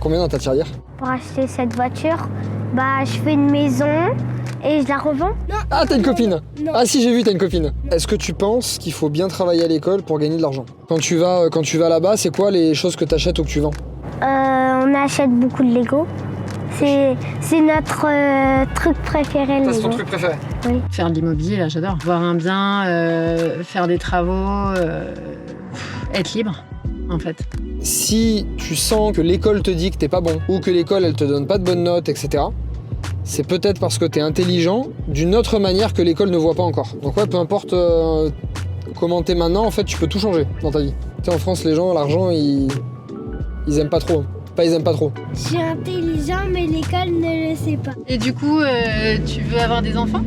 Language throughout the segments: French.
combien dans ta tirelire? Pour acheter cette voiture, bah je fais une maison et je la revends. Non. Ah, t'as une copine? Non. Ah si, j'ai vu, t'as une copine. Est-ce que tu penses qu'il faut bien travailler à l'école pour gagner de l'argent? Quand tu vas là-bas, c'est quoi les choses que t'achètes ou que tu vends? On achète beaucoup de Lego. C'est notre truc préféré, Ça, c'est ton Lego. truc préféré? Oui. Faire de l'immobilier, là, j'adore. Voir un bien, faire des travaux, être libre, en fait. Si tu sens que l'école te dit que t'es pas bon, ou que l'école elle te donne pas de bonnes notes, etc., c'est peut-être parce que t'es intelligent d'une autre manière que l'école ne voit pas encore. Donc ouais, peu importe comment t'es maintenant, en fait, tu peux tout changer dans ta vie. Tu sais, en France, les gens, l'argent, ils aiment pas trop. Pas ils aiment pas trop. Je suis intelligent, mais l'école ne le sait pas. Et du coup, tu veux avoir des enfants?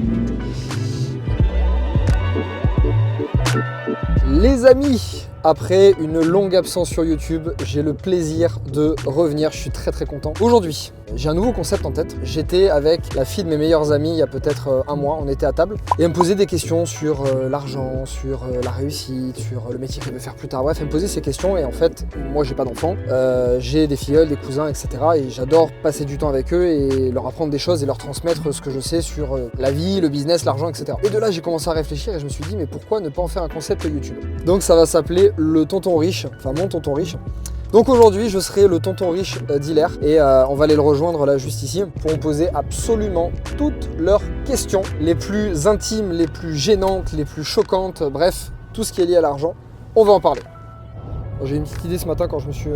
Les amis, après une longue absence sur YouTube, j'ai le plaisir de revenir, je suis très content. Aujourd'hui, j'ai un nouveau concept en tête. J'étais avec la fille de mes meilleurs amis il y a peut-être un mois, on était à table, et elle me posait des questions sur l'argent, sur la réussite, sur le métier qu'elle veut faire plus tard. Bref, elle me posait ces questions et en fait, moi j'ai pas d'enfants, j'ai des filleuls, des cousins, etc. Et j'adore passer du temps avec eux et leur apprendre des choses et leur transmettre ce que je sais sur la vie, le business, l'argent, etc. Et de là, j'ai commencé à réfléchir et je me suis dit, mais pourquoi ne pas en faire un concept YouTube? Donc ça va s'appeler le tonton riche, enfin mon tonton riche. Donc aujourd'hui, je serai le tonton riche d'Hilaire et on va aller le rejoindre là juste ici pour me poser absolument toutes leurs questions, les plus intimes, les plus gênantes, les plus choquantes, bref, tout ce qui est lié à l'argent, on va en parler. J'ai eu une petite idée ce matin quand je me suis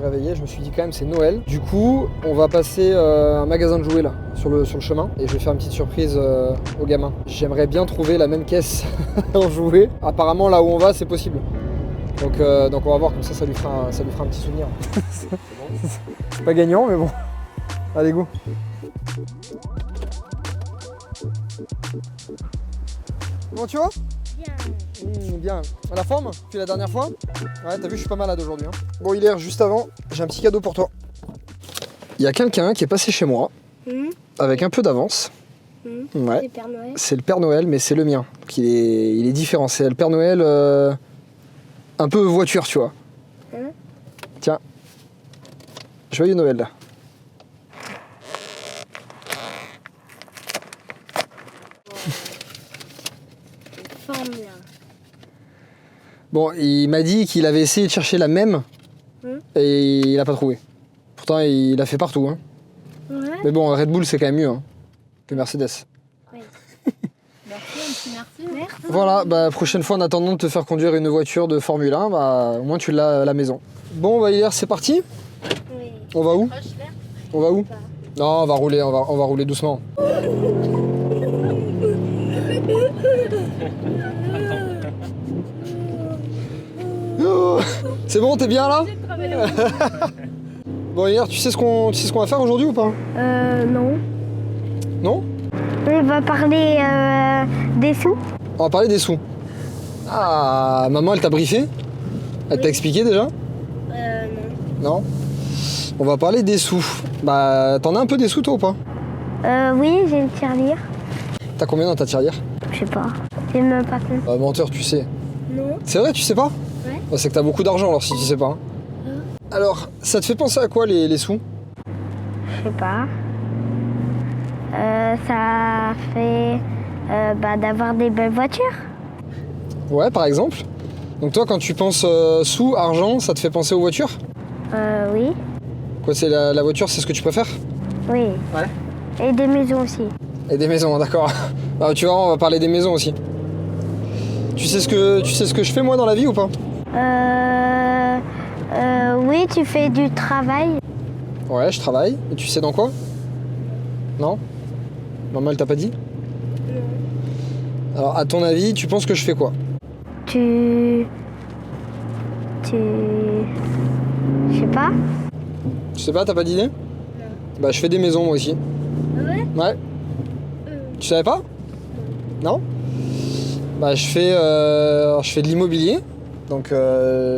réveillé, je me suis dit quand même c'est Noël. Du coup, on va passer un magasin de jouets là, sur le chemin, et je vais faire une petite surprise aux gamins. J'aimerais bien trouver la même caisse en jouets. Apparemment là où on va, c'est possible. Donc on va voir, comme ça lui fera un petit souvenir. C'est pas gagnant, mais bon. Allez, go. Comment tu vas? Bien. Bien. À la forme? Depuis la dernière fois? Ouais, t'as vu, je suis pas malade aujourd'hui. Hein. Bon, Hilaire, juste avant, j'ai un petit cadeau pour toi. Il y a quelqu'un qui est passé chez moi, avec un peu d'avance. Ouais. C'est Père Noël. C'est le Père Noël, mais c'est le mien. Donc il est différent. C'est le Père Noël un peu voiture, tu vois. Tiens. Joyeux Noël, là. Bon, il m'a dit qu'il avait essayé de chercher la même et il a pas trouvé. Pourtant, il a fait partout. Hein. Ouais. Mais bon, Red Bull, c'est quand même mieux que Mercedes. Oui. Merci. Merci. Voilà, bah, prochaine fois, en attendant de te faire conduire une voiture de Formule 1, bah, au moins tu l'as à la maison. Bon, bah, Hilaire, c'est parti. Oui. On va où? On va où? Non, on va rouler doucement. Oh, c'est bon, t'es bien là? Bon, Hilaire, tu sais ce qu'on va faire aujourd'hui ou pas? Non. Non? On va parler des sous. On va parler des sous. Ah, maman, elle t'a briefé? Elle t'a expliqué déjà? Non. Non? On va parler des sous. Bah, t'en as un peu des sous toi ou pas? Oui, j'ai une tirelire. T'as combien dans ta tirelire? Je sais pas. J'ai même pas compte. Menteur, tu sais. Non. C'est vrai, tu sais pas? Ouais. Bah, c'est que t'as beaucoup d'argent alors si tu sais pas. Hein. Alors, ça te fait penser à quoi les sous? Je sais pas. Ça fait d'avoir des belles voitures. Ouais, par exemple. Donc toi, quand tu penses sous, argent, ça te fait penser aux voitures? Oui. Quoi, c'est la voiture, c'est ce que tu préfères? Oui. Ouais. Et des maisons aussi. Et des maisons, d'accord. Bah, tu vois, on va parler des maisons aussi. Tu sais ce que je fais moi dans la vie ou pas? Oui, tu fais du travail. Ouais, je travaille. Et tu sais dans quoi? Non? Maman, elle t'a pas dit? Alors, à ton avis, tu penses que je fais quoi? Je sais pas. Tu sais pas, t'as pas d'idée? Non. Bah, je fais des maisons moi aussi. Ouais. Ouais. Tu savais pas? Non? Bah, je fais de l'immobilier. Donc,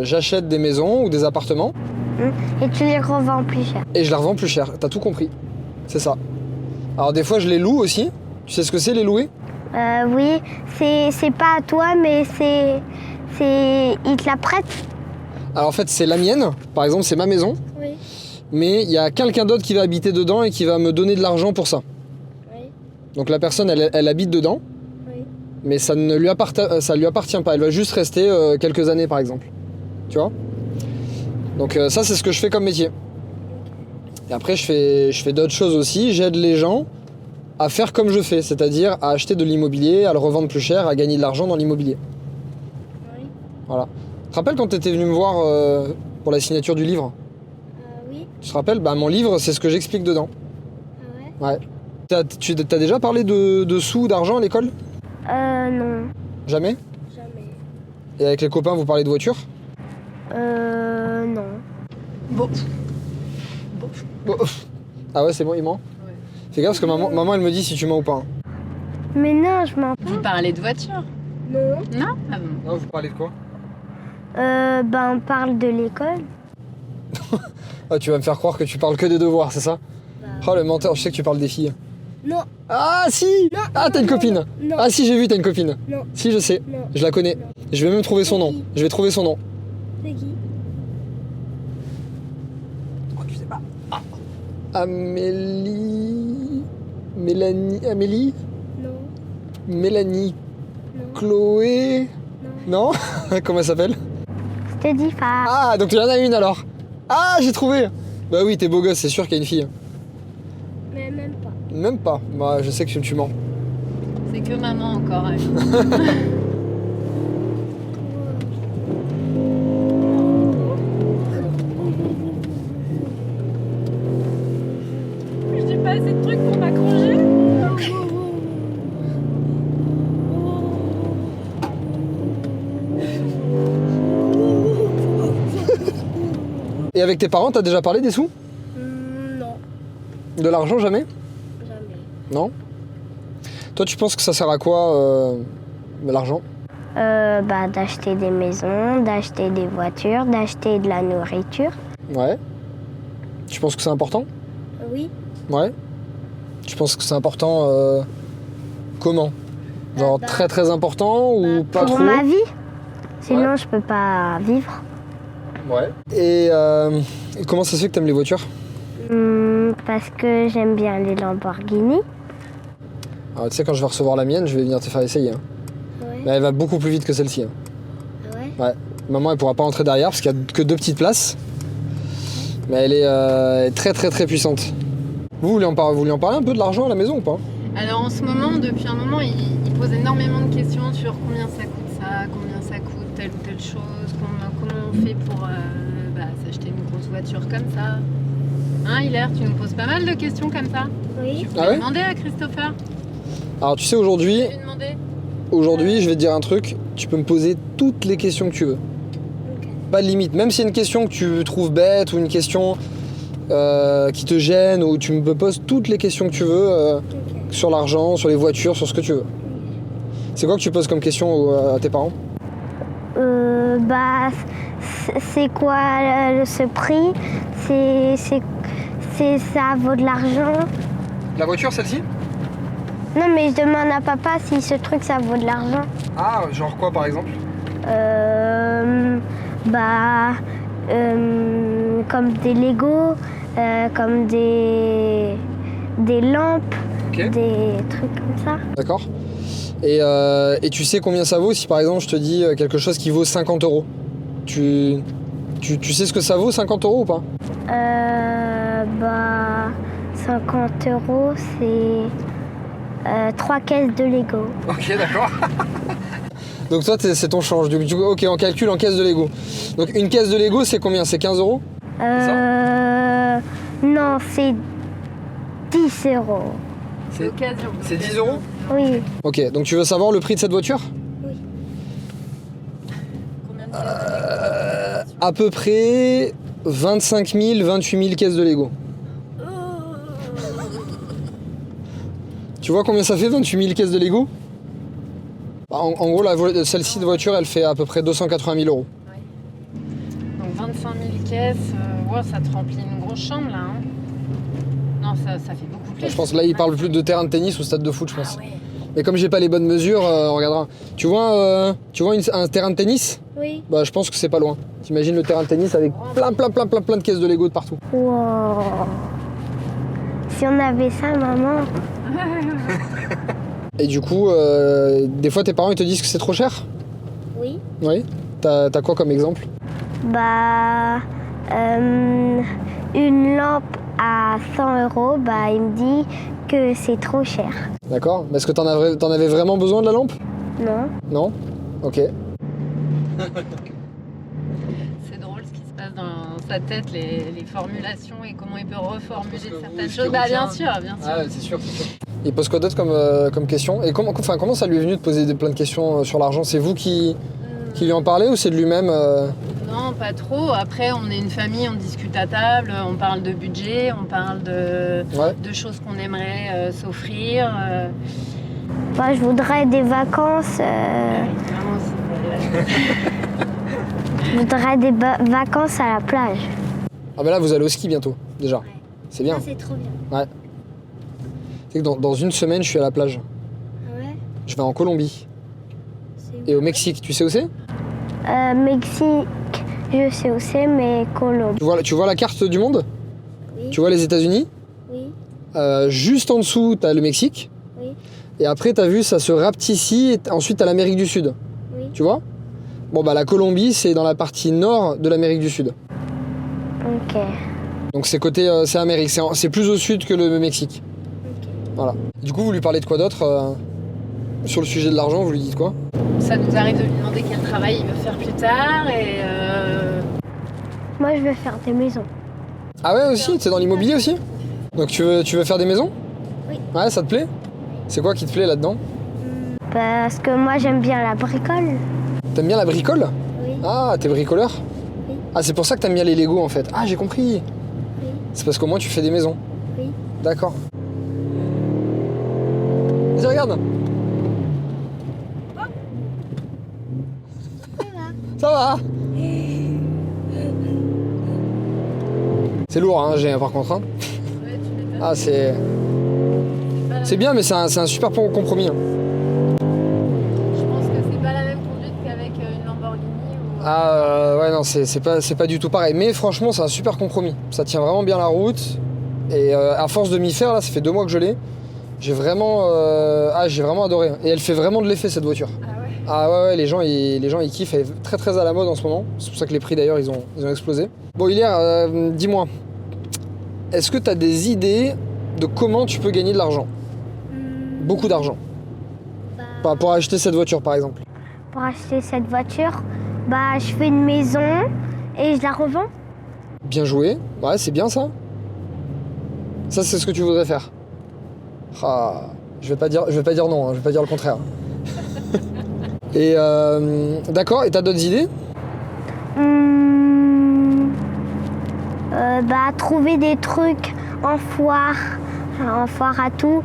j'achète des maisons ou des appartements. Et tu les revends plus cher. Et je les revends plus cher. T'as tout compris. C'est ça. Alors, des fois, je les loue aussi. Tu sais ce que c'est, les louer? Oui, c'est pas à toi, mais ils te la prêtent. Alors, en fait, c'est la mienne. Par exemple, c'est ma maison. Oui. mais il y a quelqu'un d'autre qui va habiter dedans et qui va me donner de l'argent pour ça. Oui. Donc la personne, elle habite dedans, Oui. mais ça lui appartient pas. Elle va juste rester quelques années, par exemple. Tu vois? Donc ça, c'est ce que je fais comme métier. Et après, je fais d'autres choses aussi. J'aide les gens à faire comme je fais, c'est-à-dire à acheter de l'immobilier, à le revendre plus cher, à gagner de l'argent dans l'immobilier. Oui. Voilà. Tu te rappelles quand tu étais venu me voir pour la signature du livre? Oui. Tu te rappelles? Bah, mon livre, c'est ce que j'explique dedans. Ah ouais. Ouais. T'as déjà parlé de sous, d'argent à l'école? Non. Jamais? Jamais. Et avec les copains, vous parlez de voiture? Non. Bon. Oh. Ah ouais, c'est bon, il ment? Ouais. Fais gaffe parce que maman, elle me dit si tu mens ou pas. Hein. Mais non, je m'en Vous parlez de voiture? Non. Non? Ah bon. Non, vous parlez de quoi? On parle de l'école. Ah, tu vas me faire croire que tu parles que des devoirs, c'est ça? Oh, le menteur, je sais que tu parles des filles. Non. Ah, si! Non. Ah, t'as une copine? Non. Ah, si, j'ai vu, t'as une copine. Non. Si, je sais. Non. Je la connais. Non. Je vais même trouver son nom. Je vais trouver son nom. C'est qui? Oh, tu sais pas. Ah. Amélie. Mélanie. Amélie? Non. Mélanie. Non. Chloé. Non? Comment elle s'appelle? Je te dis pas. Ah, donc il y en a une alors. Ah, j'ai trouvé. Bah oui, t'es beau gosse, c'est sûr qu'il y a une fille. Mais même pas. Même pas. Bah, je sais que tu mens. C'est que maman encore. Elle. J'ai pas assez de trucs pour m'accrocher. Et avec tes parents, t'as déjà parlé des sous? Non. De l'argent, jamais? Jamais. Non? Toi, tu penses que ça sert à quoi, l'argent? D'acheter des maisons, d'acheter des voitures, d'acheter de la nourriture. Ouais. Tu penses que c'est important? Oui. Ouais. Tu penses que c'est important, comment? Genre bah, très très important ou pas Pour trop? ma vie. Sinon, Ouais. je peux pas vivre. Ouais. Et comment ça se fait que t'aimes les voitures? Parce que j'aime bien les Lamborghini. Alors, tu sais, quand je vais recevoir la mienne, je vais venir te faire essayer. Hein. Ouais. Mais elle va beaucoup plus vite que celle-ci. Hein. Ouais. Ouais. Maman, elle pourra pas entrer derrière parce qu'il y a que 2 petites places. Mais elle est très très très puissante. Vous voulez en parler un peu de l'argent à la maison ou pas? Alors en ce moment, depuis un moment, il pose énormément de questions sur combien ça coûte telle ou telle chose, comment on fait pour s'acheter une grosse voiture comme ça. Hein, Hilaire, tu nous poses pas mal de questions comme ça. Oui. Tu peux Ah ouais demander à Christopher. Alors tu sais, aujourd'hui, Tu peux lui demander. je vais te dire un truc. Tu peux me poser toutes les questions que tu veux. Ok. Pas de limite. Même si c'est une question que tu trouves bête ou une question qui te gêne, ou tu me poses toutes les questions que tu veux Ok. sur l'argent, sur les voitures, sur ce que tu veux. C'est quoi que tu poses comme question à tes parents? C'est quoi ce prix? Ça vaut de l'argent? La voiture, celle-ci? Non, mais je demande à papa si ce truc ça vaut de l'argent. Ah, genre quoi par exemple? Comme des Lego, comme des lampes, Ok. des trucs comme ça. D'accord. Et tu sais combien ça vaut si par exemple je te dis quelque chose qui vaut 50 €? Tu sais ce que ça vaut 50 € ou pas? 50 €, c'est 3 caisses de Lego. Ok, d'accord. Donc toi, c'est ton change. Ok, on calcule en caisse de Lego. Donc une caisse de Lego, c'est combien? C'est 15 €? Non, c'est 10 €. C'est l'occasion. C'est 10 €? Oui. Ok, donc tu veux savoir le prix de cette voiture? Oui. Combien de caisses À peu près 25 000, 28 000 caisses de Lego. Tu vois combien ça fait 28 000 caisses de Lego? En gros, celle-ci de voiture, elle fait à peu près 280 000 €. Donc 25 000 caisses, ça te remplit une grosse chambre là. Hein. Non, ça fait beaucoup plus. Je pense que là, il parle plus de terrain de tennis ou stade de foot, je pense. Ah ouais. Mais comme j'ai pas les bonnes mesures, on regardera. Tu vois un terrain de tennis? Oui. Bah je pense que c'est pas loin. T'imagines le terrain de tennis avec plein de caisses de Lego de partout. Wow. Si on avait ça, maman. Et du coup, des fois tes parents ils te disent que c'est trop cher? Oui. Oui. T'as quoi comme exemple? Bah, une lampe à 100 €, bah, il me dit que c'est trop cher. D'accord. Mais est-ce que t'en avais vraiment besoin de la lampe? Non. Non? Ok. C'est drôle ce qui se passe dans sa tête, les formulations et comment il peut reformuler certaines choses. Bah bien sûr, bien sûr. Ah ouais, c'est sûr. Il pose quoi d'autre comme question? Et comment ça lui est venu de poser plein de questions sur l'argent? C'est vous qui lui en parlez ou c'est de lui-même Non, pas trop. Après, on est une famille, on discute à table, on parle de budget, on parle de choses qu'on aimerait s'offrir. Bah, je voudrais des vacances. Vraiment, Je voudrais des vacances à la plage. Ah bah là vous allez au ski bientôt, déjà. Ouais. C'est bien. Ça, c'est trop bien. Ouais. Tu sais que dans une semaine je suis à la plage. Ah ouais? Je vais en Colombie C'est et au Mexique. Tu sais où c'est? Mexique, je sais où c'est, mais Colombie. Tu vois la carte du monde? Oui. Tu vois les États-Unis? Oui. Juste en dessous t'as le Mexique. Oui. Et après t'as vu ça se rapetissit et ensuite t'as l'Amérique du Sud. Oui. Tu vois? Bon bah la Colombie c'est dans la partie nord de l'Amérique du Sud. Ok. Donc c'est côté c'est Amérique, c'est plus au sud que le Mexique. Ok. Voilà. Du coup vous lui parlez de quoi d'autre sur le sujet de l'argent, vous lui dites quoi? Ça nous arrive de lui demander quel travail il veut faire plus tard et Moi, je veux faire des maisons. Ah ouais aussi, c'est dans l'immobilier aussi? Donc tu veux faire des maisons? Oui. Ouais, ça te plaît? C'est quoi qui te plaît là-dedans? Parce que moi, j'aime bien la bricole. T'aimes bien la bricole? Oui. Ah, t'es bricoleur? Oui. Ah, c'est pour ça que t'aimes bien les Lego en fait. Ah, j'ai compris. Oui. C'est parce qu'au moins tu fais des maisons. Oui. D'accord. Vas-y, regarde. Ça va? C'est lourd, hein, j'ai par contre. Hein. ouais, tu m'étonnes. Ah, c'est bien, mais c'est un super bon compromis. Hein. Je pense que c'est pas la même conduite qu'avec une Lamborghini ou... Ah ouais, non, c'est pas du tout pareil. Mais franchement, c'est un super compromis. Ça tient vraiment bien la route. Et à force de m'y faire, là, ça fait 2 mois que je l'ai. J'ai vraiment adoré. Et elle fait vraiment de l'effet cette voiture. Ah ouais. Ah ouais, les gens ils kiffent. Elle est très à la mode en ce moment. C'est pour ça que les prix d'ailleurs ils ont explosé. Bon Hilaire, dis-moi, est-ce que tu as des idées de comment tu peux gagner de l'argent? Beaucoup d'argent. Bah, pour acheter cette voiture par exemple. Pour acheter cette voiture, bah, je fais une maison et je la revends. Bien joué. Ouais, c'est bien ça. Ça c'est ce que tu voudrais faire. Ah, je vais pas dire non, hein, je vais pas dire le contraire. Et d'accord, et t'as d'autres idées? Bah, trouver des trucs en foire à tout,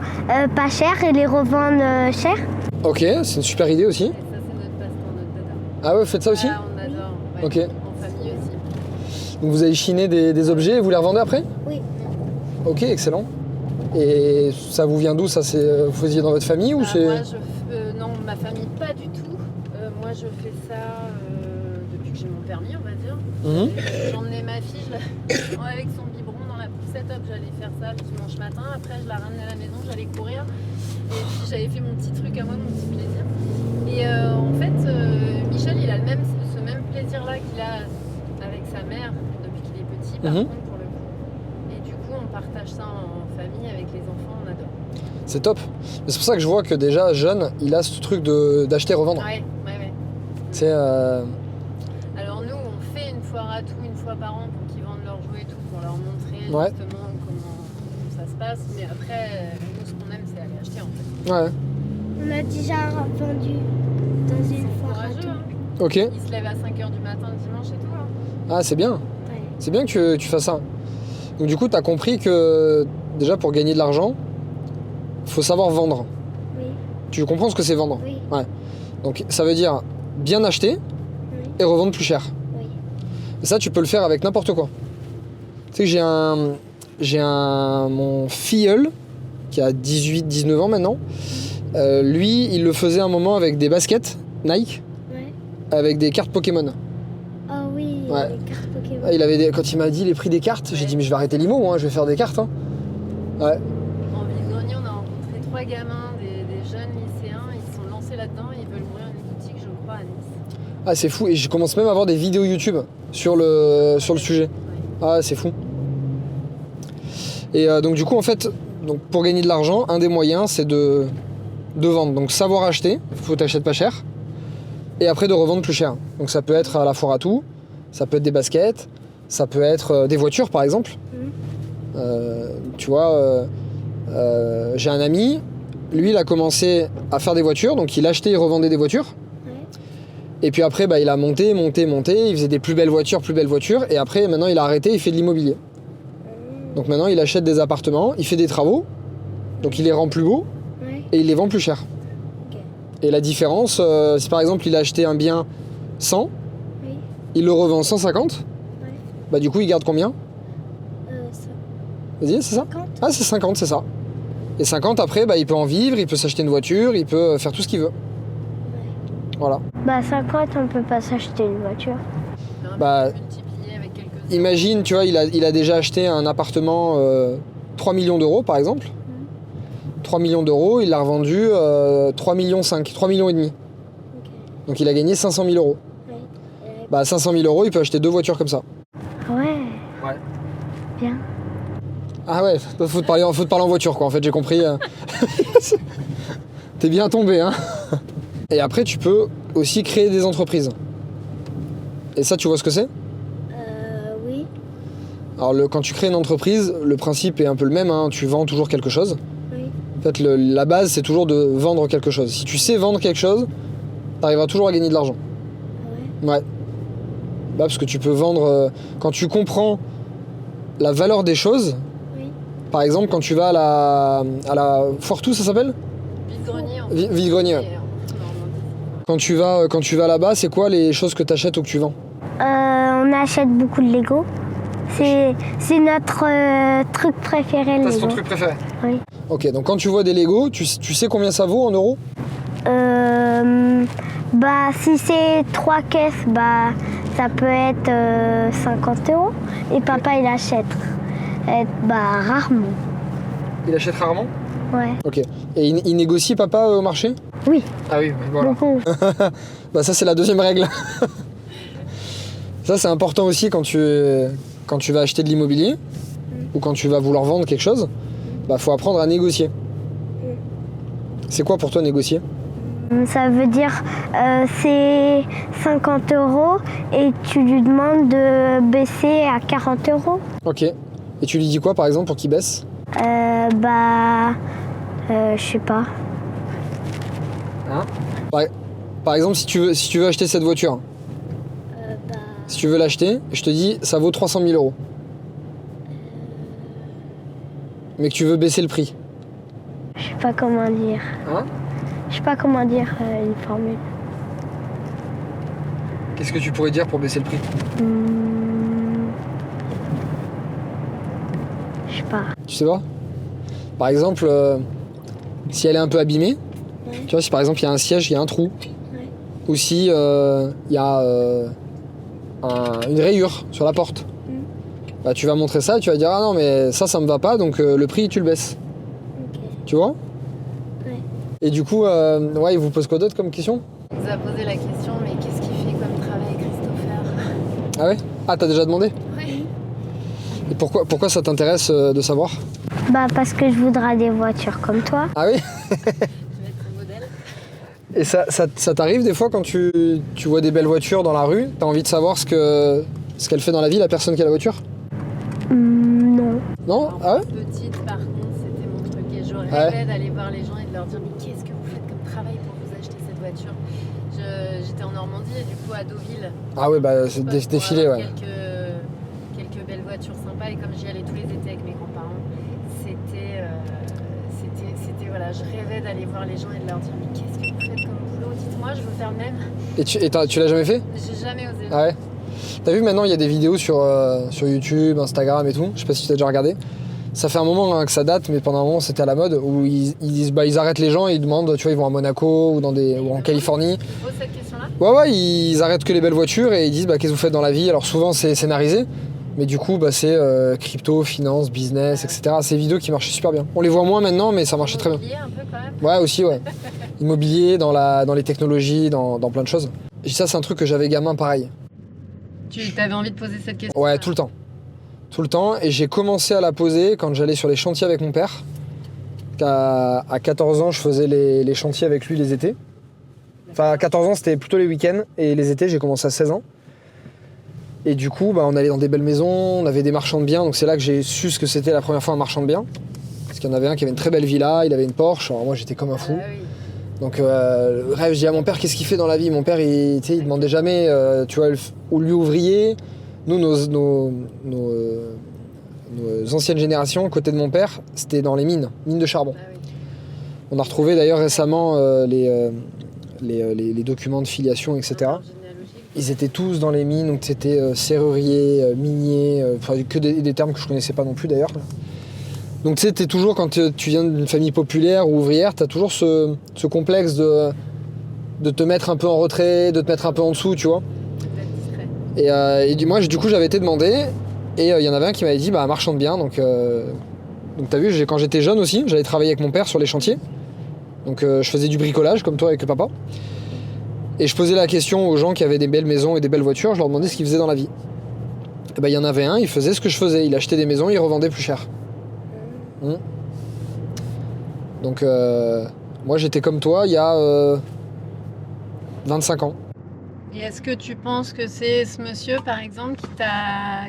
pas cher et les revendre cher. Ok, c'est une super idée aussi. Et ça, c'est notre passe-temps, notre dada. Ah ouais, vous faites ça aussi? Ah, on adore. Ouais, Ok. en famille aussi. Donc vous allez chiner des objets et vous les revendez après? Oui. Ok, excellent. Et ça vous vient d'où ça? Vous faisiez dans votre famille ou Bah, c'est... moi, non, ma famille, pas du tout. Moi, je fais ça depuis que j'ai mon permis, on va dire. Mhm. J'emmenais ma fille avec son biberon dans la poussette, hop, j'allais faire ça le dimanche matin. Après, je la ramenais à la maison, j'allais courir. Et puis, j'avais fait mon petit truc à moi, mon petit plaisir. Et en fait, Michel, il a ce même plaisir-là qu'il a avec sa mère depuis qu'il est petit, par contre, pour le coup. Et du coup, on partage ça en famille avec les enfants, on adore. C'est top. Mais c'est pour ça que je vois que déjà jeune, il a ce truc d'acheter-revendre. Ouais. C'est Alors nous, on fait une foire à tout, une fois par an pour qu'ils vendent leurs jouets et tout, pour leur montrer justement comment ça se passe. Mais après, nous, ce qu'on aime, c'est aller acheter en fait. Ouais. On a déjà vendu dans une C'est foire à courageux, tout. hein. Ok. Ils se lèvent à 5h du matin le dimanche et tout. Hein. Ah, c'est bien. Ouais. C'est bien que tu fasses ça. Donc du coup, tu as compris que déjà pour gagner de l'argent, faut savoir vendre. Oui. Tu comprends ce que c'est vendre? Oui. Ouais. Donc ça veut dire bien acheter Oui. et revendre plus cher. Oui. Et ça, tu peux le faire avec n'importe quoi. Tu sais que mon filleul qui a 18-19 ans maintenant. Lui, il le faisait un moment avec des baskets Nike. Ouais. avec des cartes Pokémon. Oh oui, Ouais. les cartes Pokémon. Ah, quand il m'a dit les prix des cartes, j'ai dit mais je vais arrêter l'IMO, moi, je vais faire des cartes. Hein. Ouais. En vide-grenier, on a rencontré 3 gamins, des jeunes lycéens, ils se sont lancés là-dedans, ils veulent ouvrir une boutique, je crois, à Nice. Ah c'est fou, et je commence même à avoir des vidéos YouTube sur le sujet. Ouais. Ah c'est fou. Et donc du coup en fait, donc, pour gagner de l'argent, un des moyens c'est de vendre. Donc savoir acheter, faut t'acheter pas cher, et après de revendre plus cher. Donc ça peut être à la foire à tout, ça peut être des baskets, ça peut être des voitures par exemple. Tu vois, j'ai un ami, lui il a commencé à faire des voitures, donc il achetait et revendait des voitures. Et puis après, il a monté, il faisait des plus belles voitures, et après, maintenant, il a arrêté, il fait de l'immobilier. Donc maintenant, il achète des appartements, il fait des travaux, donc il les rend plus beaux, et il les vend plus cher. Ok. Et la différence, si par exemple, il a acheté un bien 100, Oui. il le revend 150, Ouais. du coup, il garde combien? Ça. Vas-y, c'est ça? 50. Ah, c'est 50, c'est ça. Et 50, après, il peut en vivre, il peut s'acheter une voiture, il peut faire tout ce qu'il veut. Voilà. 50, on peut pas s'acheter une voiture. Bah, Multiplié avec quelques Imagine, tu vois, il a déjà acheté un appartement 3 millions d'euros, par exemple. 3 millions d'euros, il l'a revendu 3 millions 5, 3 millions et demi. Ok. Donc il a gagné 500 000 euros. Ouais. 500 000 euros, il peut acheter 2 voitures comme ça. Ouais. Ouais. Bien. Ah ouais, faut te parler en voiture, quoi, en fait, j'ai compris. T'es bien tombé, hein. Et après, tu peux aussi créer des entreprises. Et ça, tu vois ce que c'est? Oui. Alors, quand tu crées une entreprise, le principe est un peu le même, hein, tu vends toujours quelque chose. Oui. En fait, la base, c'est toujours de vendre quelque chose. Si tu sais vendre quelque chose, t'arriveras toujours à gagner de l'argent. Ouais. Ouais. Parce que tu peux vendre... quand tu comprends la valeur des choses, Oui. par exemple, quand tu vas à la foire tout, ça s'appelle? vide-grenier. Vide-grenier, ouais. Quand tu vas là-bas, c'est quoi les choses que tu achètes ou que tu vends? On achète beaucoup de Lego. C'est notre truc préféré, le Ça, c'est ton Lego. truc préféré? Oui. Ok, donc quand tu vois des Lego, tu sais combien ça vaut en euros? Si c'est 3 caisses, ça peut être 50 €. Et papa, il achète rarement. Il achète rarement? Ouais. Ok. Et il négocie, papa, au marché? Oui, Ah oui, voilà. beaucoup. Ça, c'est la deuxième règle. Ça, c'est important aussi quand tu vas acheter de l'immobilier ou quand tu vas vouloir vendre quelque chose. Faut apprendre à négocier. C'est quoi pour toi négocier? Ça veut dire c'est 50 € et tu lui demandes de baisser à 40 €. Ok. Et tu lui dis quoi, par exemple, pour qu'il baisse? Je sais pas. Hein? Par exemple, si tu veux acheter cette voiture, si tu veux l'acheter, je te dis, ça vaut 300 000 €. Mais que tu veux baisser le prix. Je sais pas comment dire. Hein? Je sais pas comment dire une formule. Qu'est-ce que tu pourrais dire pour baisser le prix? Je sais pas. Tu sais pas? Par exemple, si elle est un peu abîmée, tu vois, si par exemple il y a un siège, il y a un trou, ou si il y a une rayure sur la porte, tu vas montrer ça et tu vas dire ah non mais ça me va pas, donc le prix tu le baisses. Ok. Tu vois? Ouais. Et du coup, il vous pose quoi d'autre comme question? Il nous a posé la question, mais qu'est-ce qu'il fait comme travail, Christopher? Ah ouais? Ah, t'as déjà demandé? Oui. Et pourquoi ça t'intéresse de savoir? Parce que je voudrais des voitures comme toi. Ah oui? Je vais être son modèle. Et ça t'arrive des fois quand tu vois des belles voitures dans la rue, t'as envie de savoir ce qu'elle fait dans la vie, la personne qui a la voiture? Non. Non? Ah ouais? Petite, par contre, c'était mon truc. Et je rêvais d'aller voir les gens et de leur dire mais qu'est-ce que vous faites comme travail pour vous acheter cette voiture? J'étais en Normandie et du coup à Deauville. Ah ouais, c'est Pour défilé, avoir ouais. quelques belles voitures sympas et comme j'y allais tous les étés avec mes grands-parents, c'était voilà, je rêvais d'aller voir les gens et de leur dire mais qu'est-ce que vous faites comme boulot? Dites-moi, je veux faire le même. Et tu l'as jamais fait? J'ai jamais osé. Ah ouais? T'as vu maintenant il y a des vidéos sur YouTube, Instagram et tout, je sais pas si tu as déjà regardé. Ça fait un moment que ça date, mais pendant un moment c'était à la mode où ils arrêtent les gens et ils demandent, tu vois, ils vont à Monaco ou en Californie. Tu poses cette question-là ? Ouais, ils arrêtent que les belles voitures et ils disent qu'est-ce que vous faites dans la vie. Alors souvent c'est scénarisé, mais du coup c'est crypto, finance, business, etc. C'est des vidéos qui marchaient super bien. On les voit moins maintenant, mais ça marchait très bien. Immobilier un peu quand même ? Ouais, aussi, ouais. Immobilier, dans les technologies, dans plein de choses. Et ça, c'est un truc que j'avais gamin pareil. Tu avais envie de poser cette question ? Ouais, tout le temps. Tout le temps. Et j'ai commencé à la poser quand j'allais sur les chantiers avec mon père. À 14 ans, je faisais les chantiers avec lui les étés. Enfin, à 14 ans, c'était plutôt les week-ends. Et les étés, j'ai commencé à 16 ans. Et du coup, on allait dans des belles maisons, on avait des marchands de biens. Donc c'est là que j'ai su ce que c'était la première fois un marchand de biens. Parce qu'il y en avait un qui avait une très belle villa, il avait une Porsche. Alors moi, j'étais comme un fou. Ah oui. Donc rêve, je dis à mon père, qu'est-ce qu'il fait dans la vie? Mon père, il demandait jamais, tu vois, au lieu ouvrier. Nous, nos anciennes générations, côté de mon père, c'était dans les mines de charbon. Ah oui. On a retrouvé d'ailleurs récemment les documents de filiation, etc. Généalogique. Ils étaient tous dans les mines, donc c'était serrurier, minier, que des termes que je connaissais pas non plus d'ailleurs. Donc tu sais, t'es toujours, quand tu viens d'une famille populaire ou ouvrière, t'as toujours ce complexe de te mettre un peu en retrait, de te mettre un peu en dessous, tu vois. Et moi, du coup, j'avais été demandé, et il y en avait un qui m'avait dit, marchand de biens. Donc t'as vu, quand j'étais jeune aussi, j'allais travailler avec mon père sur les chantiers. Donc je faisais du bricolage, comme toi avec papa. Et je posais la question aux gens qui avaient des belles maisons et des belles voitures, je leur demandais ce qu'ils faisaient dans la vie. Et il y en avait un, il faisait ce que je faisais, il achetait des maisons, il revendait plus cher. Donc moi j'étais comme toi il y a 25 ans. Et est-ce que tu penses que c'est ce monsieur par exemple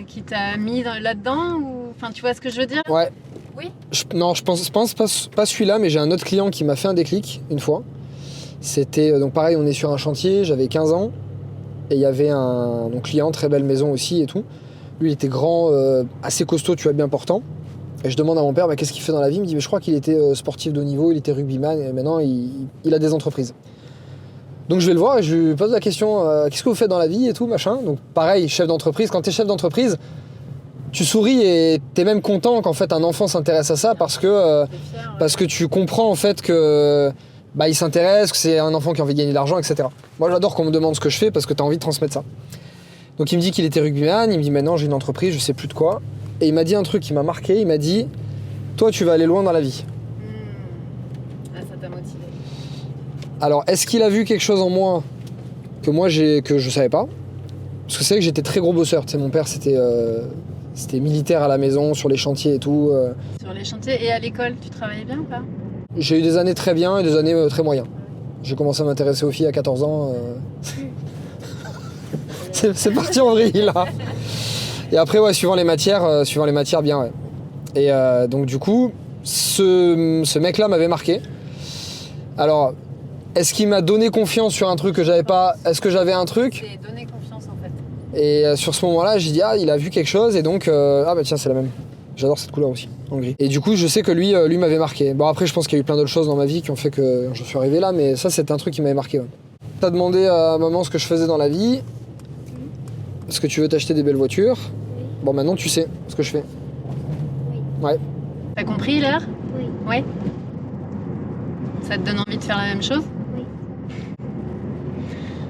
qui t'a mis là-dedans ou... Enfin tu vois ce que je veux dire ? Ouais. Oui. Non, je pense pas celui-là, mais j'ai un autre client qui m'a fait un déclic une fois. C'était donc pareil, on est sur un chantier, j'avais 15 ans et il y avait un client, très belle maison aussi et tout. Lui il était grand, assez costaud, tu vois, bien portant. Et je demande à mon père qu'est-ce qu'il fait dans la vie. Il me dit mais je crois qu'il était sportif de haut niveau, il était rugbyman et maintenant il a des entreprises. Donc je vais le voir et je lui pose la question qu'est-ce que vous faites dans la vie et tout machin. Donc pareil, chef d'entreprise, quand t'es chef d'entreprise, tu souris et t'es même content qu'en fait un enfant s'intéresse à ça parce que tu comprends en fait que il s'intéresse, que c'est un enfant qui a envie de gagner de l'argent, etc. Moi j'adore qu'on me demande ce que je fais parce que t'as envie de transmettre ça. Donc il me dit qu'il était rugbyman, il me dit maintenant j'ai une entreprise, je sais plus de quoi. Et il m'a dit un truc qui m'a marqué, il m'a dit toi tu vas aller loin dans la vie. Ah, ça t'a motivé. Alors est-ce qu'il a vu quelque chose en moi que je savais pas? Parce que c'est vrai que j'étais très gros bosseur, tu sais, mon père c'était militaire à la maison, sur les chantiers et tout. Sur les chantiers et à l'école, tu travaillais bien ou pas? J'ai eu des années très bien et des années très moyens. J'ai commencé à m'intéresser aux filles à 14 ans. C'est parti en vrille là. Et après, ouais, suivant les matières, bien, ouais. Et donc du coup, ce mec-là m'avait marqué. Alors, est-ce qu'il m'a donné confiance sur un truc que j'avais pas? Est-ce que j'avais un truc? C'est donner confiance en fait. Et sur ce moment-là, j'ai dit il a vu quelque chose et donc tiens, c'est la même. J'adore cette couleur aussi, en gris. Et du coup, je sais que lui m'avait marqué. Bon, après, je pense qu'il y a eu plein d'autres choses dans ma vie qui ont fait que je suis arrivé là, mais ça, c'était un truc qui m'avait marqué. Ouais. T'as demandé à maman ce que je faisais dans la vie. Est-ce que tu veux t'acheter des belles voitures? Bon, maintenant, tu sais ce que je fais. Ouais. T'as compris l'heure? Oui. Ouais. Ça te donne envie de faire la même chose? Oui.